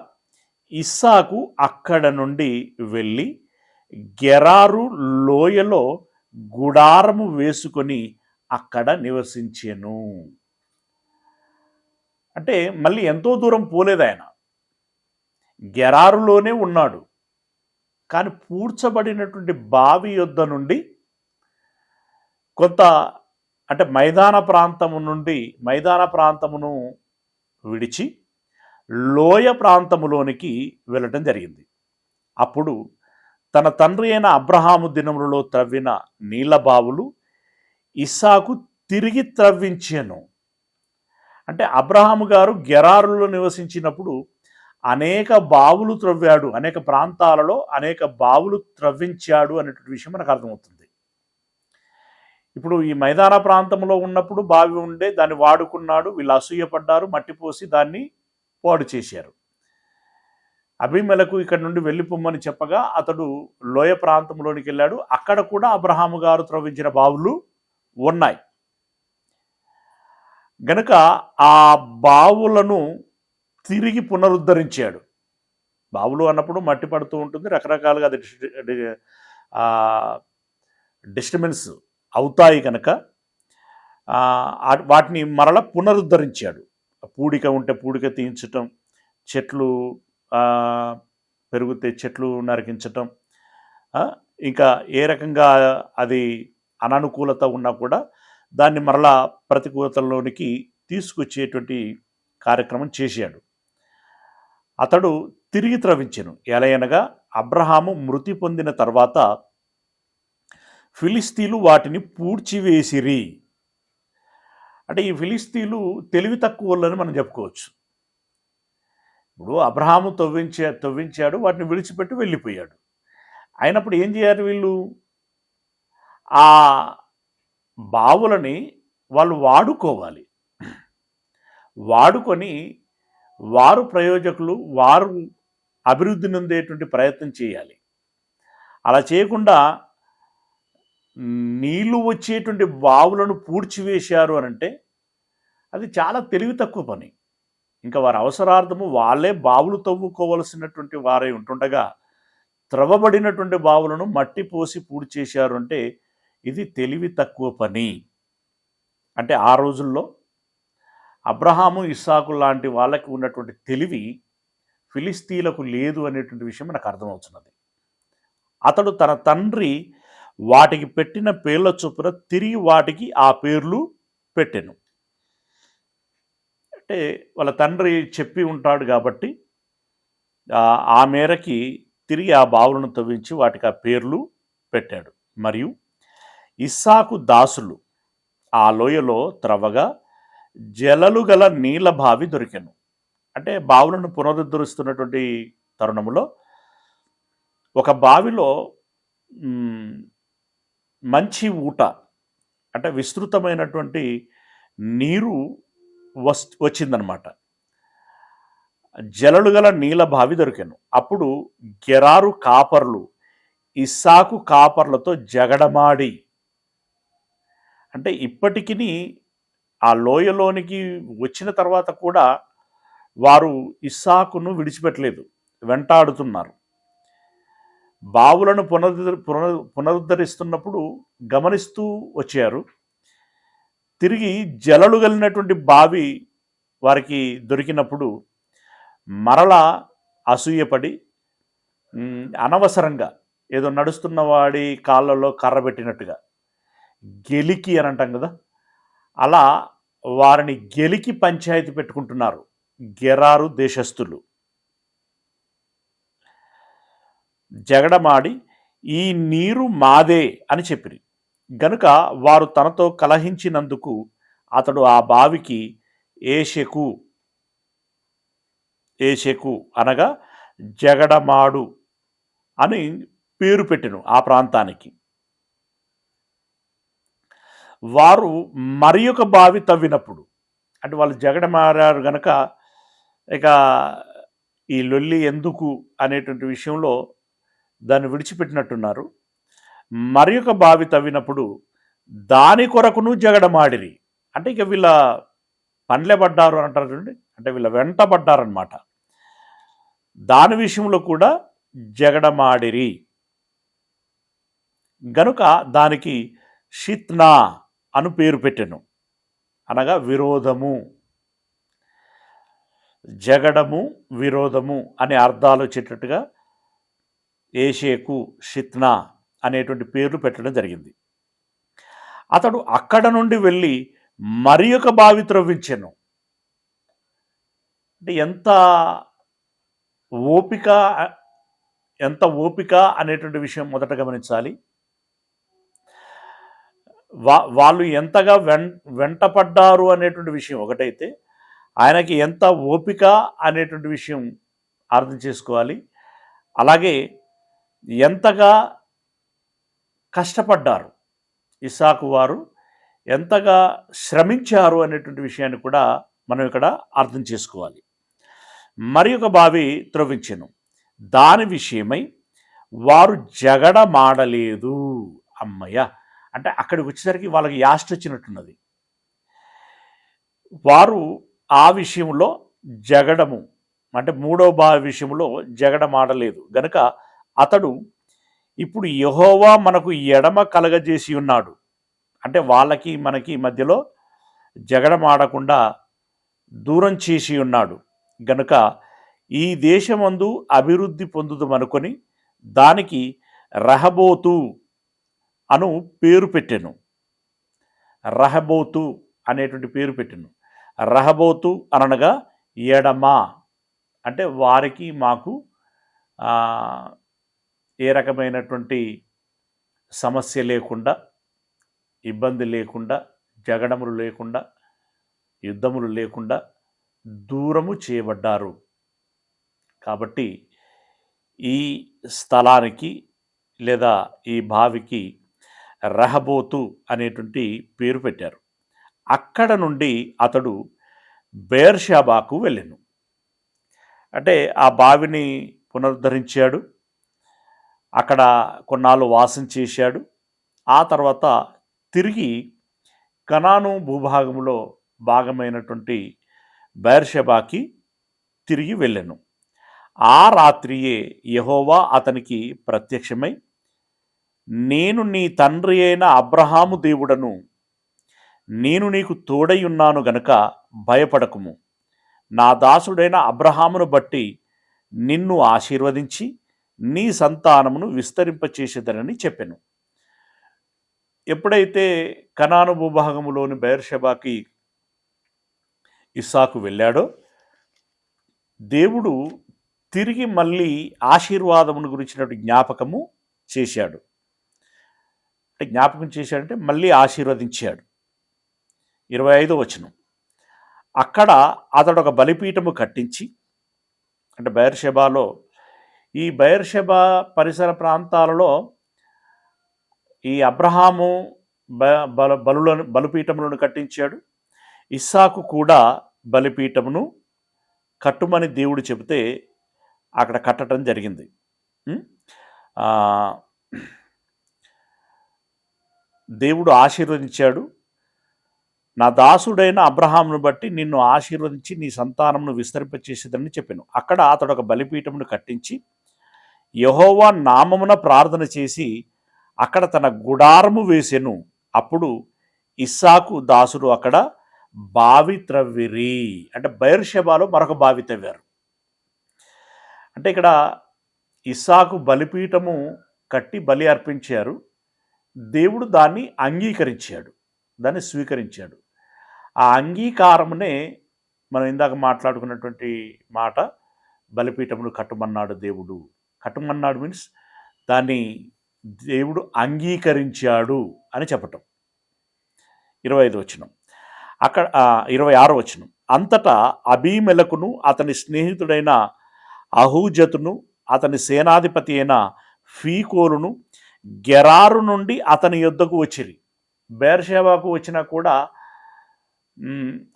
ఇస్సాకు అక్కడ నుండి వెళ్ళి గెరారు లోయలో గుడారము వేసుకొని అక్కడ నివసించెను. అంటే మళ్ళీ ఎంతో దూరం పోలేదు ఆయన, గెరారులోనే ఉన్నాడు. కానీ పూడ్చబడినటువంటి బావి యొద్ద నుండి కొంత, అంటే మైదాన ప్రాంతమును విడిచి లోయ ప్రాంతములోనికి వెళ్ళటం జరిగింది. అప్పుడు తన తండ్రి అయిన అబ్రహాము దినములలో త్రవ్విన నీళ్ల బావులు ఇస్సాకు తిరిగి త్రవ్వించెను. అంటే అబ్రహాము గారు గెరారులో నివసించినప్పుడు అనేక బావులు త్రవ్వాడు, అనేక ప్రాంతాలలో అనేక బావులు త్రవ్వించాడు అనేటువంటి విషయం మనకు అర్థమవుతుంది. ఇప్పుడు ఈ మైదాన ప్రాంతంలో ఉన్నప్పుడు బావి ఉండే, దాన్ని వాడుకున్నాడు, వీళ్ళు అసూయపడ్డారు, మట్టిపోసి దాన్ని పాడు చేశారు. అబీమెలెకు ఇక్కడ నుండి వెళ్ళిపోమ్మని చెప్పగా అతడు లోయ ప్రాంతంలోనికి వెళ్ళాడు. అక్కడ కూడా అబ్రహాము గారు త్రవ్వించిన బావులు ఉన్నాయి. గనుక ఆ బావులను తిరిగి పునరుద్ధరించాడు. బావులు అన్నప్పుడు మట్టి పడుతూ ఉంటుంది, రకరకాలుగా అది డిస్టర్బెన్స్ అవుతాయి కనుక వాటిని మరల పునరుద్ధరించాడు. పూడిక ఉంటే పూడిక తీయించటం, చెట్లు పెరిగితే చెట్లు నరికించటం, ఇంకా ఏ రకంగా అది అననుకూలత ఉన్నా కూడా దాన్ని మరలా ప్రతికూలతలోనికి తీసుకొచ్చేటువంటి కార్యక్రమం చేశాడు. అతడు తిరిగి త్రవ్వించెను. ఎలయనగా అబ్రహాము మృతి పొందిన తర్వాత ఫిలిస్తీన్లు వాటిని పూడ్చివేసిరి. అంటే ఈ ఫిలిస్తీన్లు తెలివి తక్కువ వాళ్ళని మనం చెప్పుకోవచ్చు. ఇప్పుడు అబ్రహాము తవ్వించాడు, వాటిని విడిచిపెట్టి వెళ్ళిపోయాడు. అయినప్పుడు ఏం చేయాలి వీళ్ళు? ఆ బావులని వాళ్ళు వాడుకోవాలి. వాడుకొని వారు ప్రయోజకులు, వారు అభివృద్ధి నొందేటువంటి ప్రయత్నం చేయాలి. అలా చేయకుండా నీళ్లు వచ్చేటువంటి బావులను పూడ్చివేశారు అనంటే అది చాలా తెలివి తక్కువ పని. ఇంకా వారి అవసరార్థము వాళ్ళే బావులు తవ్వుకోవలసినటువంటి వారై ఉంటుండగా త్రవ్వబడినటువంటి బావులను మట్టి పోసి పూడి చేశారు అంటే ఇది తెలివి తక్కువ పని. అంటే ఆ రోజుల్లో అబ్రహాము, ఇస్సాకు లాంటి వాళ్ళకి ఉన్నటువంటి తెలివి ఫిలిస్తీన్లకు లేదు అనేటువంటి విషయం మనకు అర్థమవుతున్నది. అతడు తన తండ్రి వాటికి పెట్టిన పేర్ల చొప్పున తిరిగి వాటికి ఆ పేర్లు పెట్టెను. అంటే వాళ్ళ తండ్రి చెప్పి ఉంటాడు కాబట్టి ఆ మేరకి తిరిగి ఆ బావులను తవ్వించి వాటికి ఆ పేర్లు పెట్టాడు. మరియు ఇస్సాకు దాసులు ఆ లోయలో త్రవ్వగా జలలు గల నీళ్ళ బావి దొరికెను. అంటే బావులను పునరుద్ధరిస్తున్నటువంటి తరుణంలో ఒక బావిలో మంచి ఊట, అంటే విస్తృతమైనటువంటి నీరు వచ్చిందనమాట. జలలు గల నీళ్ళ బావి దొరికెను. అప్పుడు గెరారు కాపర్లు ఇస్సాకు కాపర్లతో జగడమాడి, అంటే ఇప్పటికీ ఆ లోయలోనికి వచ్చిన తర్వాత కూడా వారు ఇస్సాకును విడిచిపెట్టలేదు, వెంటాడుతున్నారు. బావులను పునరుద్ధరిస్తున్నప్పుడు గమనిస్తూ వచ్చారు. తిరిగి జలలు కలిగినటువంటి బావి వారికి దొరికినప్పుడు మరలా అసూయపడి అనవసరంగా ఏదో నడుస్తున్న వాడి కాళ్ళలో కర్ర పెట్టినట్టుగా గెలికి అని అంటాం కదా, అలా వారిని గెలికి పంచాయతీ పెట్టుకుంటున్నారు గెరారు దేశస్థులు. జగడమాడి ఈ నీరు మాదే అని చెప్పిరి. గనుక వారు తనతో కలహించినందుకు అతడు ఆ బావికి ఏషెకు అనగా జగడమాడు అని పేరు పెట్టెను ఆ ప్రాంతానికి. వారు మరి ఒక బావి తవ్వినప్పుడు, అంటే వాళ్ళు జగడమారారు గనక ఇక ఈ లొల్లి ఎందుకు అనేటువంటి విషయంలో దాన్ని విడిచిపెట్టినట్టున్నారు. మరి ఒక బావి తవ్వినప్పుడు దాని కొరకును జగడమాడిరి. అంటే ఇక వీళ్ళ పండ్లే పడ్డారు అంటారు చూడండి, అంటే వీళ్ళ వెంట పడ్డారనమాట. దాని విషయంలో కూడా జగడమాడిరి. గనుక దానికి షిత్నా అను పేరు పెట్టెను, అనగా విరోధము. జగడము, విరోధము అనే అర్థాలు వచ్చేటట్టుగా ఏషేకు, షిత్నా అనేటువంటి పేర్లు పెట్టడం జరిగింది. అతడు అక్కడ నుండి వెళ్ళి మరి ఒక బావి త్రవ్వించెను. అంటే ఎంత ఓపిక ఎంత ఓపిక అనేటువంటి విషయం మొదట గమనించాలి. వాళ్ళు ఎంతగా వెంటపడ్డారు అనేటువంటి విషయం ఒకటైతే, ఆయనకి ఎంత ఓపిక అనేటువంటి విషయం అర్థం చేసుకోవాలి. అలాగే ఎంతగా కష్టపడ్డారు ఇస్సాకు వారు, ఎంతగా శ్రమించారు అనేటువంటి విషయాన్ని కూడా మనం ఇక్కడ అర్థం చేసుకోవాలి. మరి ఒక బావి త్రవ్వించెను, దాని విషయమై వారు జగడమాడలేదు. అమ్మయ్య, అంటే అక్కడికి వచ్చేసరికి వాళ్ళకి యాస్ట్ వచ్చినట్టున్నది. వారు ఆ విషయంలో జగడము, అంటే మూడో బావి విషయంలో జగడమాడలేదు గనుక అతడు ఇప్పుడు యెహోవా మనకు ఎడమ కలగజేసి ఉన్నాడు, అంటే వాళ్ళకి మనకి మధ్యలో జగడమాడకుండా దూరం చేసి ఉన్నాడు గనుక ఈ దేశమందు అభివృద్ధి పొందుదమనుకొని దానికి రహబోతు అను పేరు పెట్టెను. రహబోతు అనేటువంటి పేరు పెట్టెను. రహబోతు అనగా ఎడమ, అంటే వారికి మాకు ఏ రకమైనటువంటి సమస్య లేకుండా, ఇబ్బంది లేకుండా, జగడములు లేకుండా, యుద్ధములు లేకుండా దూరము చేయబడ్డారు. కాబట్టి ఈ స్థలానికి లేదా ఈ బావికి రహబోతు అనేటువంటి పేరు పెట్టారు. అక్కడ నుండి అతడు బెయేర్షెబాకు వెళ్ళెను. అంటే ఆ బావిని పునరుద్ధరించాడు, అక్కడ కొన్నాళ్ళు వాసం చేశాడు. ఆ తర్వాత తిరిగి కనాను భూభాగంలో భాగమైనటువంటి బెయేర్షెబాకి తిరిగి వెళ్ళెను. ఆ రాత్రియే యెహోవా అతనికి ప్రత్యక్షమై, నేను నీ తండ్రి అయిన అబ్రహాము దేవుడను, నేను నీకు తోడై ఉన్నాను గనుక భయపడకుము, నా దాసుడైన అబ్రహామును బట్టి నిన్ను ఆశీర్వదించి నీ సంతానమును విస్తరింపచేసేదనని చెప్పెను. ఎప్పుడైతే కనాను భూభాగములోని బెయేర్షెబాకి ఇస్సాకు వెళ్ళాడో, దేవుడు తిరిగి మళ్ళీ ఆశీర్వాదమును గురించినటువంటి జ్ఞాపకము చేశాడు. అంటే జ్ఞాపకం చేశాడంటే మళ్ళీ ఆశీర్వదించాడు. 25వ వచనం, అక్కడ అతడు ఒక బలిపీఠము కట్టించి, అంటే బెయేర్షెబాలో, ఈ బెయేర్షెబా పరిసర ప్రాంతాలలో ఈ అబ్రహాము బలిపీఠములను కట్టించాడు. ఇస్సాకు కూడా బలిపీఠమును కట్టుమని దేవుడు చెబితే అక్కడ కట్టడం జరిగింది. దేవుడు ఆశీర్వదించాడు, నా దాసుడైన అబ్రహామును బట్టి నిన్ను ఆశీర్వదించి నీ సంతానమును విస్తరింపచేసేదని చెప్పాను. అక్కడ అతడు ఒక బలిపీఠమును కట్టించి యెహోవా నామమున ప్రార్థన చేసి అక్కడ తన గుడారము వేసెను. అప్పుడు ఇస్సాకు దాసుడు అక్కడ బావి త్రవ్విరి, అంటే బెయేర్షెబాలో మరొక బావి తవ్వారు. అంటే ఇక్కడ ఇస్సాకు బలిపీఠము కట్టి బలి అర్పించారు, దేవుడు దాన్ని అంగీకరించాడు, దాన్ని స్వీకరించాడు. ఆ అంగీకారమునే మనం ఇందాక మాట్లాడుకున్నటువంటి మాట, బలిపీఠమును కట్టుమన్నాడు దేవుడు. కట్టుమన్నాడు మీన్స్ దాన్ని దేవుడు అంగీకరించాడు అని చెప్పటం. 25వ వచనం, అక్కడ 26వ వచనం, అంతటా అబీమెలకును అతని స్నేహితుడైన అహూజతును అతని సేనాధిపతి అయిన ఫీకోలును గెరారు నుండి అతని యొద్దకు వచ్చిరి. బెయేర్షెబాకు వచ్చినా కూడా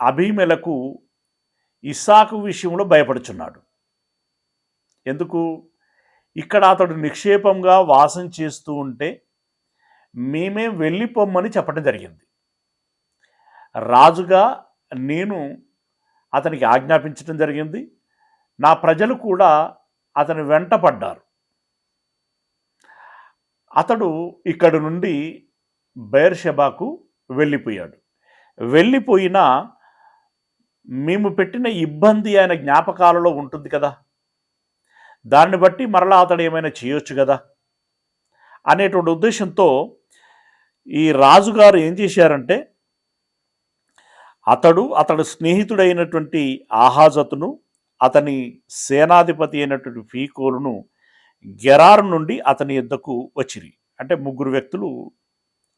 అబీమెలకు ఇస్సాకు విషయంలో భయపడుచున్నాడు. ఎందుకు? ఇక్కడ అతడు నిక్షేపంగా వాసం చేస్తూ ఉంటే మేమే వెళ్ళిపోమ్మని చెప్పడం జరిగింది. రాజుగా నేను అతనికి ఆజ్ఞాపించడం జరిగింది, నా ప్రజలు కూడా అతని వెంట పడ్డారు. అతడు ఇక్కడి నుండి బెయేర్షెబాకు వెళ్ళిపోయాడు. వెళ్ళిపోయినా మేము పెట్టిన ఇబ్బంది ఆయన జ్ఞాపకాలలో ఉంటుంది కదా, దాన్ని బట్టి మరలా అతడు ఏమైనా చేయొచ్చు కదా అనేటువంటి ఉద్దేశంతో ఈ రాజుగారు ఏం చేశారంటే, అతడు స్నేహితుడైనటువంటి ఆహాజతును అతని సేనాధిపతి అయినటువంటి ఫీకోలును గెరారు నుండి అతని యొద్దకు వచ్చిరి. అంటే ముగ్గురు వ్యక్తులు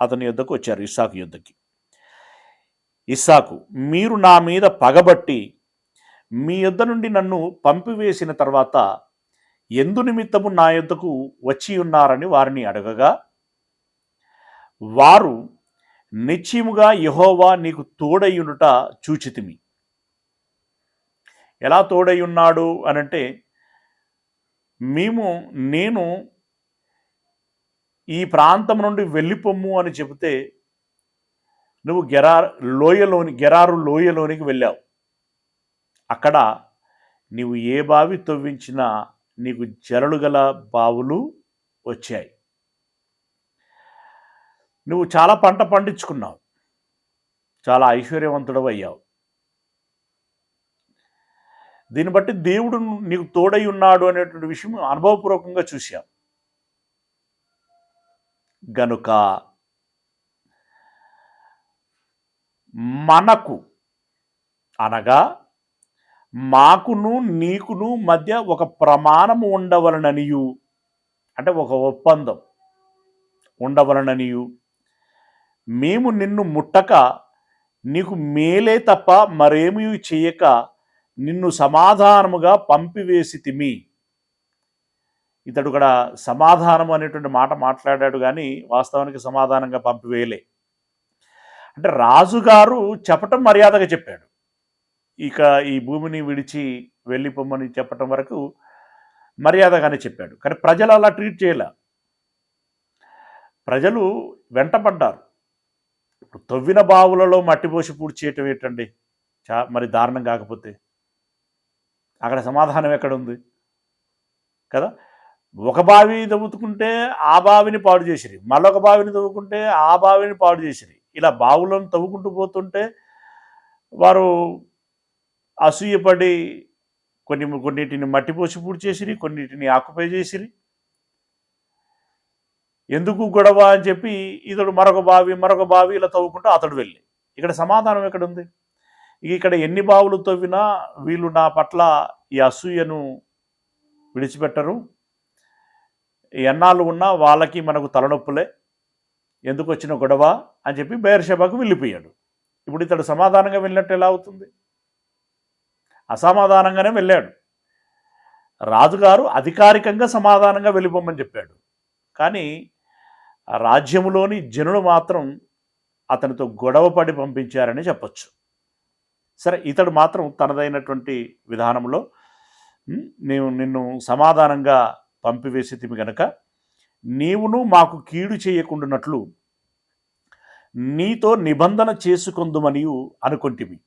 అతని యొద్దకు వచ్చారు ఇస్సాకు యొద్దకి. ఇస్సాకు, మీరు నా మీద పగబట్టి మీ యొద్ద నుండి నన్ను పంపివేసిన తర్వాత ఎందు నిమిత్తము నా యొద్దకు వచ్చి ఉన్నారని వారిని అడగగా, వారు, నిశ్చయముగా యెహోవా నీకు తోడయ్యుండుట చూచితిమి. ఎలా తోడయ్యున్నాడు అనంటే, నేను ఈ ప్రాంతం నుండి వెళ్ళిపోమ్ము అని చెబితే నువ్వు గెరారు లోయలోనికి వెళ్ళావు. అక్కడ నీవు ఏ బావి తవ్వించినా నీకు జలలు గల బావులు వచ్చాయి. నువ్వు చాలా పంట పండించుకున్నావు, చాలా ఐశ్వర్యవంతుడు అయ్యావు. దీన్ని బట్టి దేవుడు నీకు తోడై ఉన్నాడు అనేటువంటి విషయం అనుభవపూర్వకంగా చూశాం. గనుక మనకు అనగా మాకును నీకును మధ్య ఒక ప్రమాణము ఉండవలననియు, అంటే ఒక ఒప్పందం ఉండవలననియు, మేము నిన్ను ముట్టక నీకు మేలే తప్ప మరేమీ చేయక నిన్ను సమాధానముగా పంపివేసితిమి. ఇతడు కూడా సమాధానం అనేటువంటి మాట మాట్లాడాడు, కానీ వాస్తవానికి సమాధానంగా పంపివేయలే. అంటే రాజుగారు చెప్పటం మర్యాదగా చెప్పాడు. ఇక ఈ భూమిని విడిచి వెళ్ళిపోమని చెప్పటం వరకు మర్యాదగానే చెప్పాడు. కానీ ప్రజలు అలా ట్రీట్ చేయలే. ప్రజలు వెంటపడ్డారు. ఇప్పుడు తవ్విన బావులలో మట్టి పోసి పూడ్చి చేయటం ఏంటండి? మరి దారుణం కాకపోతే అక్కడ సమాధానం ఎక్కడుంది కదా? ఒక బావి తవ్వుకుంటే ఆ బావిని పాడు చేసిరి, మళ్ళొక బావిని తవ్వుకుంటే ఆ బావిని పాడు చేసిరి. ఇలా బావులను తవ్వుకుంటూ పోతుంటే వారు అసూయపడి కొన్నిటిని మట్టిపోసి పూడి చేసిరి, కొన్నిటిని ఆక్యుపై చేసిరి. ఎందుకు గొడవ అని చెప్పి ఇతడు మరొక బావి ఇలా తవ్వుకుంటూ అతడు వెళ్ళి, ఇక్కడ సమాధానం ఎక్కడుంది? ఇక్కడ ఎన్ని బావులు తవ్వినా వీళ్ళు నా పట్ల ఈ అసూయను విడిచిపెట్టరు, ఎన్నాళ్ళు ఉన్నా వాళ్ళకి మనకు తలనొప్పులే, ఎందుకు వచ్చిన గొడవ అని చెప్పి బెయేర్షెబాకు వెళ్ళిపోయాడు. ఇప్పుడు ఇతడు సమాధానంగా వెళ్ళినట్టు ఎలా అవుతుంది? అసమాధానంగానే వెళ్ళాడు. రాజుగారు అధికారికంగా సమాధానంగా వెళ్ళిపోమని చెప్పాడు, కానీ ఆ రాజ్యములోని జనులు మాత్రం అతనితో గొడవపడి పంపించారని చెప్పచ్చు. సరే, ఇతడు మాత్రం తనదైనటువంటి విధానంలో నేను నిన్ను సమాధానంగా పంపివేసితిమి గనక నీవును మాకు కీడు చేయకుండానట్లు నీతో నిబంధన చేసుకొందుమనియు అనుకొంటిమి.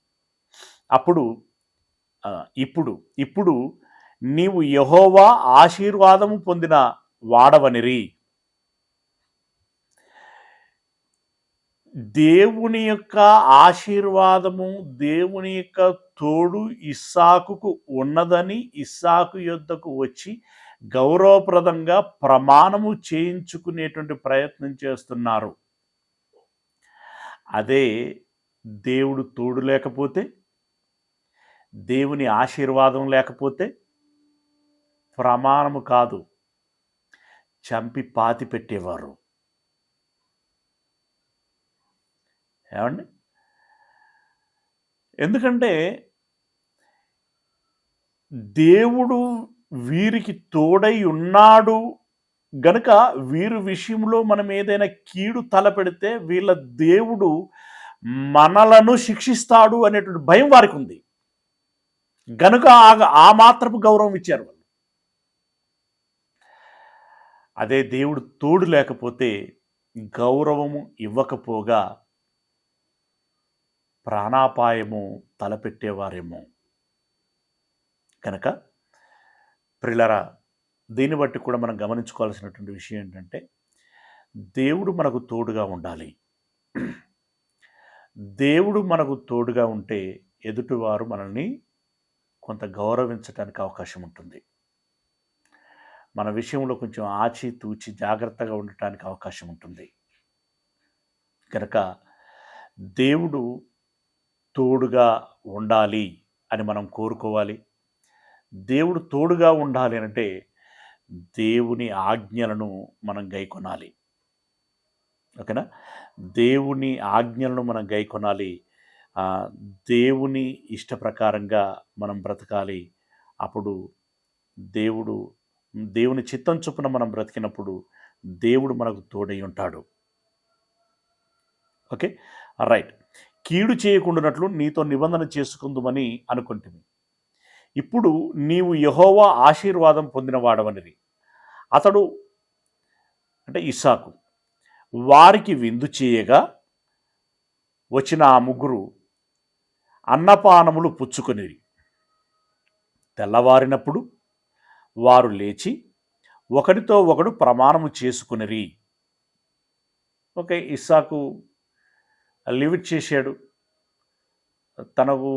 ఇప్పుడు నీవు యెహోవా ఆశీర్వాదము పొందిన వాడవనిరి. దేవుని యొక్క ఆశీర్వాదము, దేవుని యొక్క తోడు ఇస్సాకుకు ఉన్నదని ఇస్సాకు యొద్దకు వచ్చి గౌరవప్రదంగా ప్రమాణము చేయించుకునేటువంటి ప్రయత్నం చేస్తున్నారు. అదే దేవుడు తోడు లేకపోతే, దేవుని ఆశీర్వాదం లేకపోతే ప్రమాణము కాదు, చంపి పాతి పెట్టేవారు. ఏమండి? ఎందుకంటే దేవుడు వీరికి తోడై ఉన్నాడు గనుక వీరి విషయంలో మనం ఏదైనా కీడు తలపెడితే వీళ్ళ దేవుడు మనలను శిక్షిస్తాడు అనేటువంటి భయం వారికి ఉంది గనుక ఆ మాత్రపు గౌరవం ఇచ్చారు వాళ్ళు. అదే దేవుడు తోడు లేకపోతే గౌరవము ఇవ్వకపోగా ప్రాణాపాయము తలపెట్టేవారేమో. కనుక ప్రియులారా, దీన్ని బట్టి కూడా మనం గమనించుకోవాల్సినటువంటి విషయం ఏంటంటే దేవుడు మనకు తోడుగా ఉండాలి. దేవుడు మనకు తోడుగా ఉంటే ఎదుటివారు మనల్ని కొంత గౌరవించడానికి అవకాశం ఉంటుంది. మన విషయంలో కొంచెం ఆచితూచి జాగ్రత్తగా ఉండటానికి అవకాశం ఉంటుంది. కనుక దేవుడు తోడుగా ఉండాలి అని మనం కోరుకోవాలి. దేవుడు తోడుగా ఉండాలి అంటే దేవుని ఆజ్ఞలను మనం గైకొనాలి. ఓకేనా? దేవుని ఆజ్ఞలను మనం గైకొనాలి. దేవుని ఇష్ట ప్రకారంగా మనం బ్రతకాలి. అప్పుడు దేవుని చిత్తం చొప్పున మనం బ్రతికినప్పుడు దేవుడు మనకు తోడై ఉంటాడు. Okay, right. కీడు చేయకుండానట్లు నీతో నిబంధన చేసుకుందుమని అనుకుంటుంది. ఇప్పుడు నీవు యెహోవా ఆశీర్వాదం పొందినవాడవనిది. అతడు అంటే ఇస్సాకు వారికి విందు చేయగా వచ్చిన ఆ ముగ్గురు అన్నపానములు పుచ్చుకొనిరి. తెల్లవారినప్పుడు వారు లేచి ఒకరితో ఒకడు ప్రమాణము చేసుకునిరి. ఓకే, ఇస్సాకు లివిట్ చేశాడు. తనకు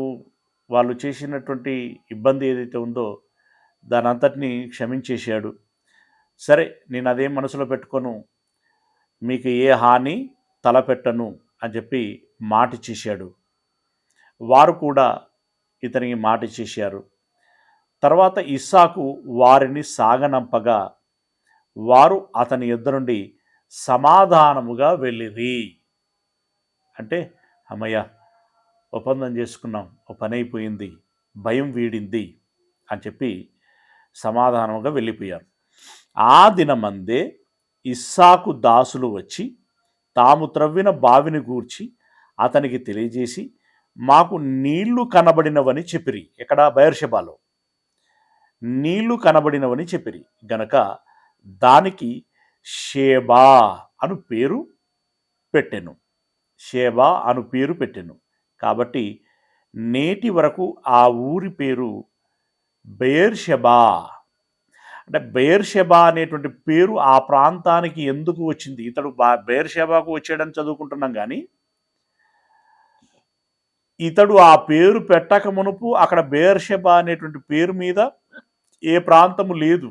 వాళ్ళు చేసినటువంటి ఇబ్బంది ఏదైతే ఉందో దాని అంతటిని క్షమించేశాడు. సరే, నేను అదేం మనసులో పెట్టుకోను, మీకు ఏ హాని తలపెట్టను అని చెప్పి మాట చేశాడు. వారు కూడా ఇతనికి మాట చేశారు. తర్వాత ఇస్సాకు వారిని సాగనంపగా వారు అతని యొద్ద నుండి సమాధానముగా వెళ్ళిరి. అంటే అమ్మయ్య, ఒప్పందం చేసుకున్నాం, ఓ పని అయిపోయింది, భయం వీడింది అని చెప్పి సమాధానంగా వెళ్ళిపోయారు. ఆ దినమందే ఇస్సాకు దాసులు వచ్చి తాము త్రవ్విన బావిని గూర్చి అతనికి తెలియజేసి మాకు నీళ్లు కనబడినవని చెప్పిరి. ఎక్కడ? బయర్షెబాలో నీళ్లు కనబడినవని చెప్పిరి గనక దానికి షేబా అను పేరు పెట్టెను. షేబా అను పేరు పెట్టెను. కాబట్టి నేటి వరకు ఆ ఊరి పేరు బెయేర్షెబా. అంటే బెయేర్షెబా అనేటువంటి పేరు ఆ ప్రాంతానికి ఎందుకు వచ్చింది? ఇతడు బెయేర్షెబాకు వచ్చాడని చదువుకుంటున్నాం, కానీ ఇతడు ఆ పేరు పెట్టక మునుపు అక్కడ బెయేర్షెబా అనేటువంటి పేరు మీద ఏ ప్రాంతము లేదు.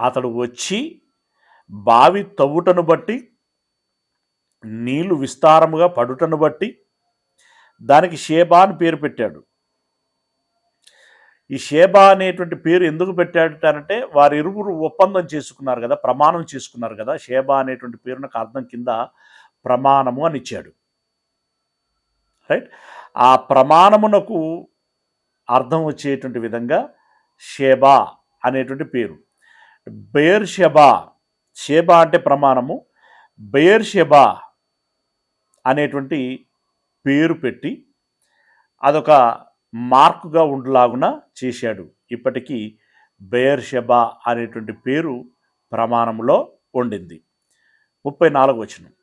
అతడు వచ్చి బావి తవ్వుటను బట్టి, నీళ్లు విస్తారముగా పడుటను బట్టి దానికి షేబా అని పేరు పెట్టాడు. ఈ షేబా అనేటువంటి పేరు ఎందుకు పెట్టాడంటే వారిరువురు ఒప్పందం చేసుకున్నారు కదా, ప్రమాణం చేసుకున్నారు కదా. షేబా అనేటువంటి పేరునకు అర్థం కింద ప్రమాణము అని ఇచ్చాడు. రైట్, ఆ ప్రమాణమునకు అర్థం వచ్చేటువంటి విధంగా షేబా అనేటువంటి పేరు. బెయేర్షెబా, షేబా అంటే ప్రమాణము, బెయేర్షెబా అనేటువంటి పేరు పెట్టి అదొక మార్కుగా ఉండలాగున చేశాడు. ఇప్పటికీ బెయేర్షెబా అనేటువంటి పేరు ప్రమాణంలో ఉండింది. 34వ వచనం.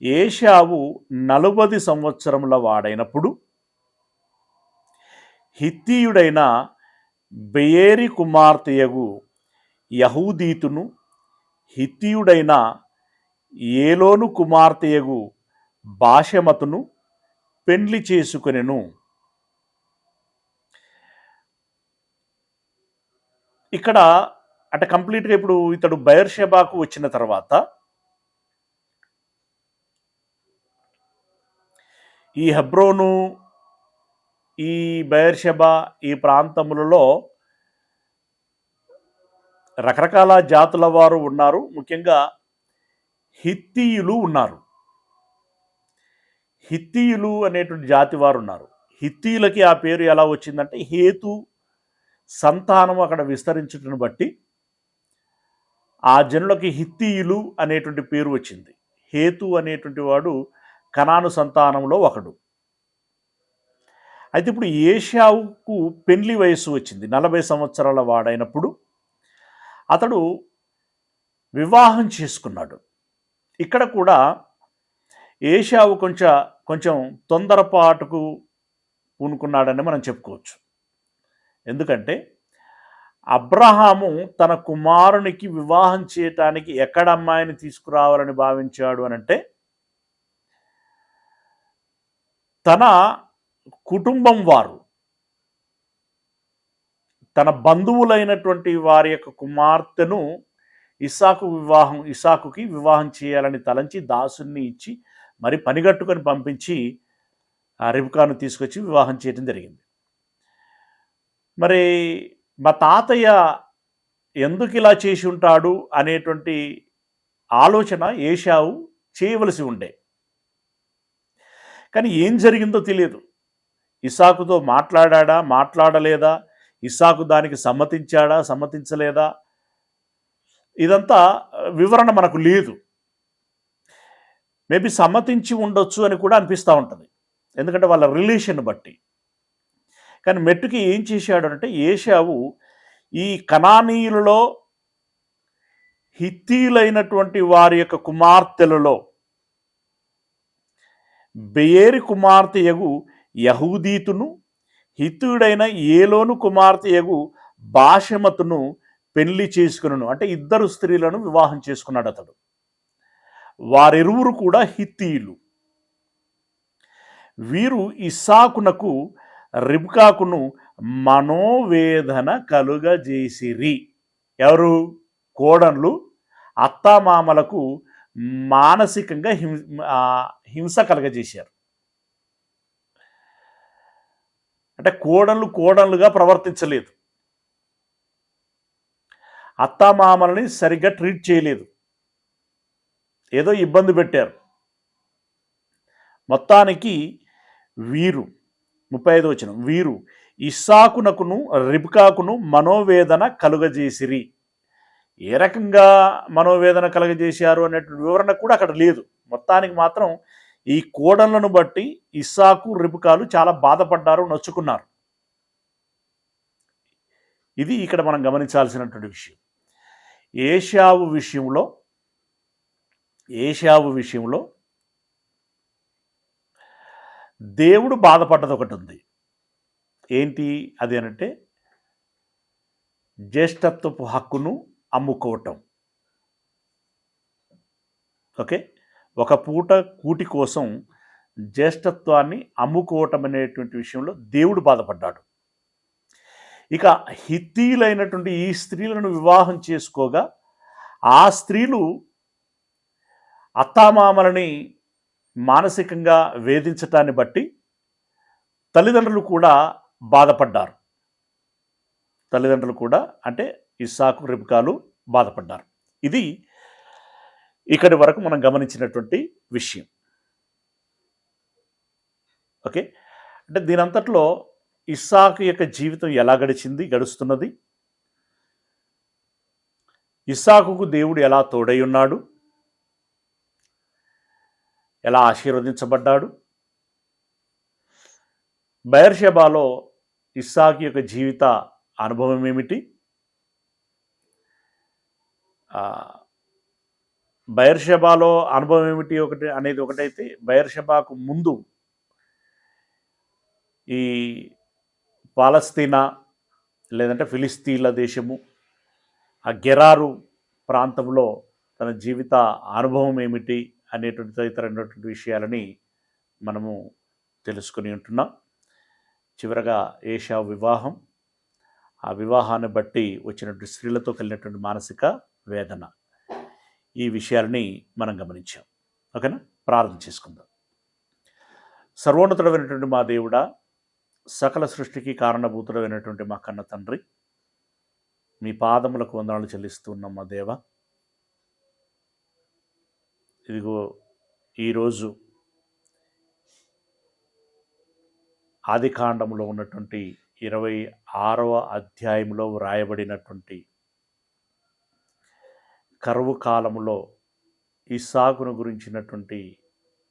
ఏశావు 40 సంవత్సరముల వాడైనప్పుడు హిత్తీయుడైన బెయేరి కుమార్తెయగు యహూదీతును, హిత్తీయుడైన ఏలోను కుమార్తెయగు బాషెమతును పెండ్లి చేసుకొనెను. ఇక్కడ అంటే కంప్లీట్గా ఇప్పుడు ఇతడు బెయేర్షెబాకు వచ్చిన తర్వాత ఈ హెబ్రోను, ఈ బెయేర్షెబా, ఈ ప్రాంతములలో రకరకాల జాతుల వారు ఉన్నారు. ముఖ్యంగా హిత్తీయులు ఉన్నారు. హిత్తీయులు అనేటువంటి జాతి వారు ఉన్నారు. హిత్తీయులకి ఆ పేరు ఎలా వచ్చిందంటే హేతు సంతానం అక్కడ విస్తరించటను బట్టి ఆ జనులకి హిత్తీయులు అనేటువంటి పేరు వచ్చింది. హేతు అనేటువంటి వాడు కనాను సంతానంలో ఒకడు. అయితే ఇప్పుడు ఏశావుకు పెండ్లి వయస్సు వచ్చింది. 40 సంవత్సరాల వాడైనప్పుడు అతడు వివాహం చేసుకున్నాడు. ఇక్కడ కూడా ఏశావు కొంచెం తొందరపాటుకు పూనుకున్నాడని మనం చెప్పుకోవచ్చు. ఎందుకంటే అబ్రహాము తన కుమారునికి వివాహం చేయటానికి ఎక్కడ అమ్మాయిని తీసుకురావాలని భావించాడు అనంటే తన కుటుంబం వారు, తన బంధువులైనటువంటి వారి యొక్క కుమార్తెను ఇస్సాకుకి వివాహం చేయాలని తలంచి దాసుని ఇచ్చి మరి పనిగట్టుకొని పంపించి ఆ రిబ్కాను తీసుకొచ్చి వివాహం చేయడం జరిగింది. మరి మా తాతయ్య ఎందుకు ఇలా చేసి ఉంటాడు అనేటువంటి ఆలోచన ఏశావు చేయవలసి ఉండే. కానీ ఏం జరిగిందో తెలియదు. ఇస్సాకుతో మాట్లాడా, మాట్లాడలేదా, ఇస్సాకు దానికి సమ్మతించాడా, సమ్మతించలేదా, ఇదంతా వివరణ మనకు లేదు. మేబీ సమ్మతించి ఉండొచ్చు అని కూడా అనిపిస్తూ ఉంటుంది, ఎందుకంటే వాళ్ళ రిలేషన్ బట్టి. కానీ మెట్టుకి ఏం చేశాడు అంటే, ఏశావు ఈ కనానీయులలో హిత్తీలైనటువంటి వారి యొక్క కుమార్తెలలో బెయేరి కుమార్తెయగు యహూదీతును, హిత్తుడైన ఏలోను కుమార్తెయగు బాషెమతును పెళ్లి చేసుకును. అంటే ఇద్దరు స్త్రీలను వివాహం చేసుకున్నాడు అతడు. వారిరువురు కూడా హిత్తీయులు. వీరు ఇస్సాకునకు రిబ్కాకును మనోవేదన కలుగజేసిరి. ఎవరు? కోడన్లు అత్తామామలకు మానసికంగా హింస కలగజేశారు. అంటే కోడన్లుగా ప్రవర్తించలేదు, అత్తామామలని సరిగ్గా ట్రీట్ చేయలేదు, ఏదో ఇబ్బంది పెట్టారు. మొత్తానికి వీరు 35వ వచనం, వీరు ఇస్సాకునకును రిబ్కాకును మనోవేదన కలుగజేసిరి. ఏ రకంగా మనోవేదన కలగజేశారు అనేటువంటి వివరణ కూడా అక్కడ లేదు. మొత్తానికి మాత్రం ఈ కోడళ్లను బట్టి ఇస్సాకు రిబ్కాలు చాలా బాధపడ్డారు, నొచ్చుకున్నారు. ఇది ఇక్కడ మనం గమనించాల్సినటువంటి విషయం. ఏశావు విషయంలో దేవుడు బాధపడ్డది ఒకటి ఉంది. ఏంటి అది అనంటే, జ్యేష్ఠత్వపు హక్కును అమ్ముకోవటం. ఓకే, ఒక పూట కూటి కోసం జ్యేష్ఠత్వాన్ని అమ్ముకోవటం అనేటువంటి విషయంలో దేవుడు బాధపడ్డాడు. ఇక హిత్తీలైనటువంటి ఈ స్త్రీలను వివాహం చేసుకోగా ఆ స్త్రీలు అత్తామామలని మానసికంగా వేధించటాన్ని బట్టి తల్లిదండ్రులు కూడా బాధపడ్డారు. తల్లిదండ్రులు కూడా అంటే ఇస్సాకు రిబ్కాలు బాధపడ్డారు. ఇది ఇక్కడి వరకు మనం గమనించినటువంటి విషయం. ఓకే, అంటే దీనంతట్లో ఇస్సాకు యొక్క జీవితం ఎలా గడుస్తున్నది, ఇస్సాకుకు దేవుడు ఎలా తోడై ఉన్నాడు, ఎలా ఆశీర్వదించబడ్డాడు, బెయేర్షెబాలో ఇస్సాకు యొక్క జీవిత అనుభవం ఏమిటి, బెయేర్షెబాలో అనుభవం ఏమిటి అనేది ఒకటైతే, బెయేర్షెబాకు ముందు ఈ పాలస్తీనా లేదంటే ఫిలిస్తీన్ల దేశము, ఆ గెరారు ప్రాంతంలో తన జీవిత అనుభవం ఏమిటి అనేటువంటి తదితరమైనటువంటి విషయాలని మనము తెలుసుకుని ఉంటున్నాం. చివరగా ఏశావు వివాహం, ఆ వివాహాన్ని బట్టి వచ్చినటువంటి స్త్రీలతో కలిగినటువంటి మానసిక వేదన, ఈ విషయాలని మనం గమనించాం. ఓకేనా, ప్రార్థన చేసుకుందాం. సర్వోన్నతుడమైనటువంటి మా దేవుడా, సకల సృష్టికి కారణభూతుడమైనటువంటి మా కన్న తండ్రి, మీ పాదములకు వందనాలు చెల్లిస్తూ ఉన్నాం మా దేవ. ఇదిగో ఈరోజు ఆదికాండంలో ఉన్నటువంటి 26వ అధ్యాయంలో వ్రాయబడినటువంటి కరువు కాలంలో ఇస్సాకును గురించినటువంటి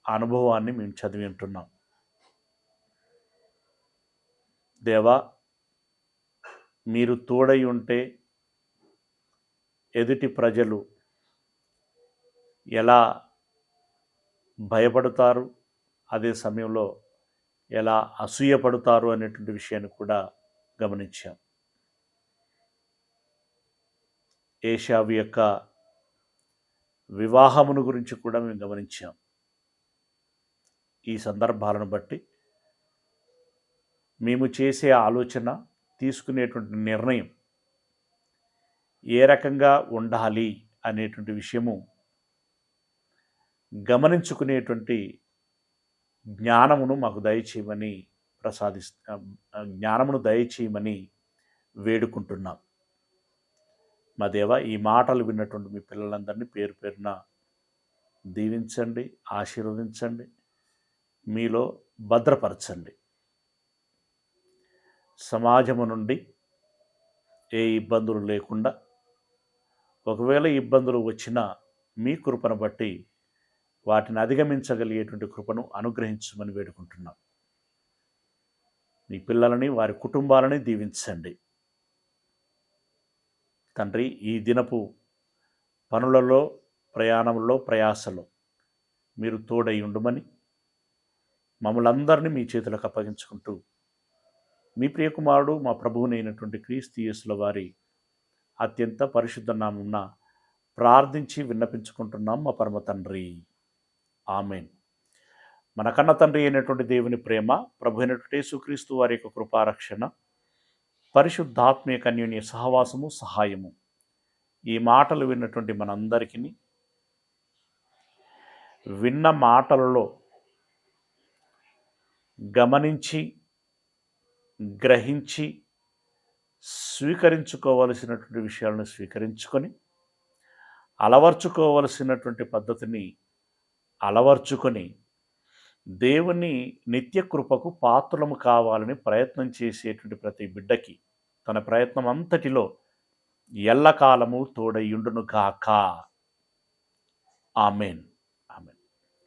అనుభవాన్ని మేము చదివి ఉంటున్నాం. దేవా, మీరు తోడై ఉంటే ఎదుటి ప్రజలు ఎలా భయపడతారు, అదే సమయంలో ఎలా అసూయపడతారు అనేటువంటి విషయాన్ని కూడా గమనించాం. ఏశావు యొక్క వివాహమును గురించి కూడా మేము గమనించాం. ఈ సందర్భాలను బట్టి మేము చేసే ఆలోచన, తీసుకునేటువంటి నిర్ణయం ఏ రకంగా ఉండాలి అనేటువంటి విషయము గమనించుకునేటువంటి జ్ఞానమును మాకు దయచేయమని జ్ఞానమును దయచేయమని వేడుకుంటున్నాం. మా దేవ, ఈ మాటలు విన్నటువంటి మీ పిల్లలందరినీ పేరు పేరున దీవించండి, ఆశీర్వదించండి, మీలో భద్రపరచండి. సమాజము నుండి ఏ ఇబ్బందులు లేకుండా, ఒకవేళ ఇబ్బందులు వచ్చినా మీ కృపను బట్టి వాటిని అధిగమించగలిగేటువంటి కృపను అనుగ్రహించమని వేడుకుంటున్నాం. మీ పిల్లలని, వారి కుటుంబాలని దీవించండి తండ్రి. ఈ దినపు పనులలో, ప్రయాణంలో, ప్రయాసలో మీరు తోడై ఉండుమని మమ్మల్ని అందరినీ మీ చేతులకు అప్పగించుకుంటూ, మీ ప్రియకుమారుడు మా ప్రభువునైనటువంటి క్రీస్తు యేసుల వారి అత్యంత పరిశుద్ధ నామమున ప్రార్థించి విన్నపించుకుంటున్నాం మా పరమ తండ్రి. ఆమెన్. మన కన్న తండ్రి అయినటువంటి దేవుని ప్రేమ, ప్రభు అయినటువంటి యేసుక్రీస్తు వారి యొక్క కృపారక్షణ, పరిశుద్ధాత్మీయ అన్యోన్య సహవాసము, సహాయము ఈ మాటలు విన్నటువంటి మనందరికీ, విన్న మాటలలో గమనించి, గ్రహించి, స్వీకరించుకోవలసినటువంటి విషయాలను స్వీకరించుకొని, అలవర్చుకోవలసినటువంటి పద్ధతిని అలవర్చుకొని, దేవుని నిత్య కృపకు పాత్రలము కావాలని ప్రయత్నం చేసేటువంటి ప్రతి బిడ్డకి తన ప్రయత్నం అంతటిలో ఎల్లకాలము తోడయుండును గాక. ఆమెన్.